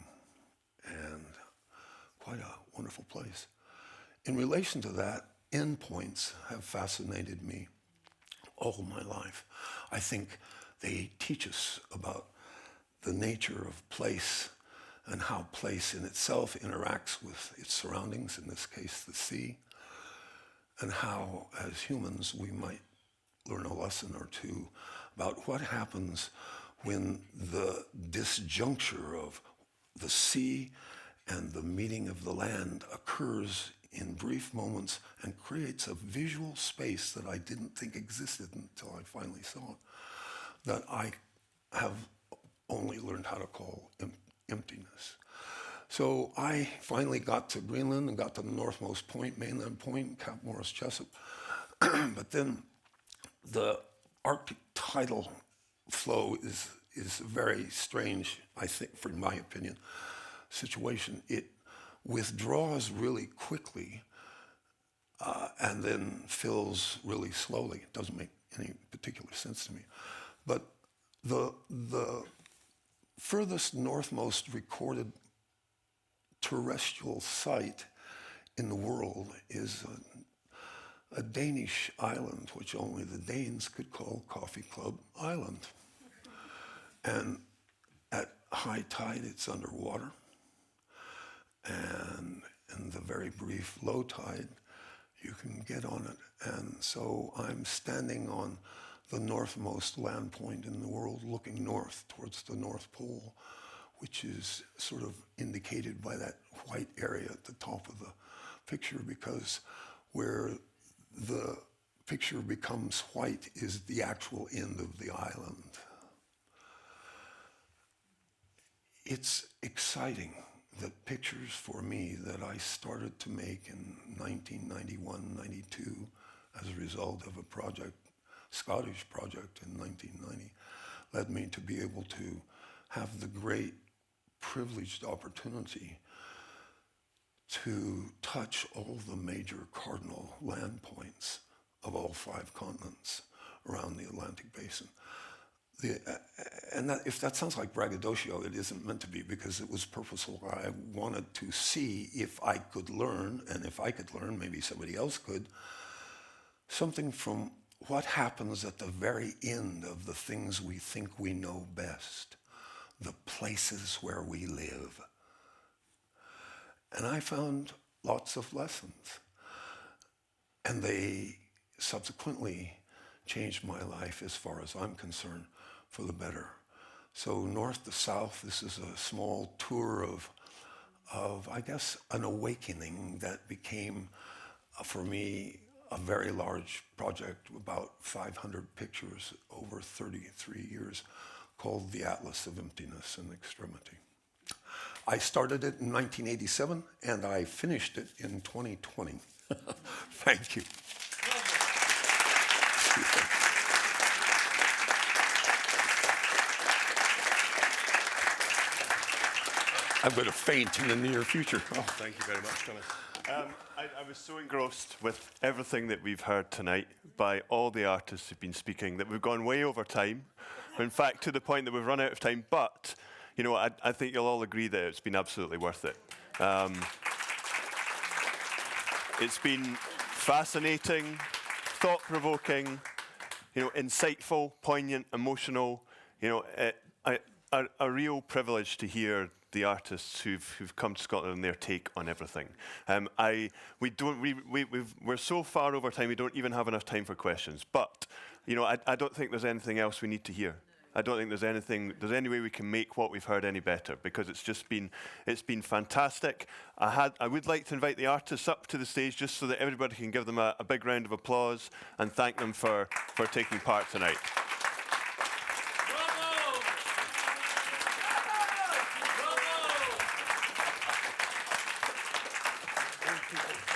and quite a wonderful place. In relation to that, endpoints have fascinated me all my life. I think they teach us about the nature of place and how place in itself interacts with its surroundings, in this case the sea, and how as humans we might learn a lesson or two about what happens when the disjuncture of the sea and the meeting of the land occurs in brief moments and creates a visual space that I didn't think existed until I finally saw it, that I have only learned how to call emptiness. So I finally got to Greenland and got to the northmost point, mainland point, Cap Morris Jessup. But then the Arctic tidal flow is a very strange, I think, for my opinion, situation. It withdraws really quickly and then fills really slowly. It doesn't make any particular sense to me. But the furthest northmost recorded terrestrial site in the world is a Danish island, which only the Danes could call Coffee Club Island. And at high tide, it's underwater. And in the very brief low tide, you can get on it. And so I'm standing on the northmost land point in the world, looking north towards the North Pole, which is sort of indicated by that white area at the top of the picture, because where the picture becomes white is the actual end of the island. It's exciting that pictures for me that I started to make in 1991, 92 as a result of a project, Scottish project in 1990, led me to be able to have the great privileged opportunity to touch all the major cardinal land points of all 5 continents around the Atlantic basin. And if that sounds like braggadocio, it isn't meant to be, because it was purposeful. I wanted to see if I could learn, and if I could learn, maybe somebody else could, something from what happens at the very end of the things we think we know best, the places where we live. And I found lots of lessons. And they subsequently changed my life, as far as I'm concerned, for the better. So north to south, this is a small tour of I guess, an awakening that became, for me, a very large project, about 500 pictures over 33 years, called The Atlas of Emptiness and Extremity. I started it in 1987, and I finished it in 2020. Thank you. I'm going to faint in the near future. Oh, thank you very much, Thomas. I was so engrossed with everything that we've heard tonight by all the artists who've been speaking that we've gone way over time. In fact, to the point that we've run out of time. But, you know, I think you'll all agree that it's been absolutely worth it. It's been fascinating, thought-provoking, you know, insightful, poignant, emotional. You know, a real privilege to hear the artists who've come to Scotland and their take on everything. We're so far over time, we don't even have enough time for questions. But, you know, I don't think there's anything else we need to hear. I don't think there's any way we can make what we've heard any better, because it's been fantastic. I would like to invite the artists up to the stage just so that everybody can give them a big round of applause and thank them for taking part tonight. Thank you.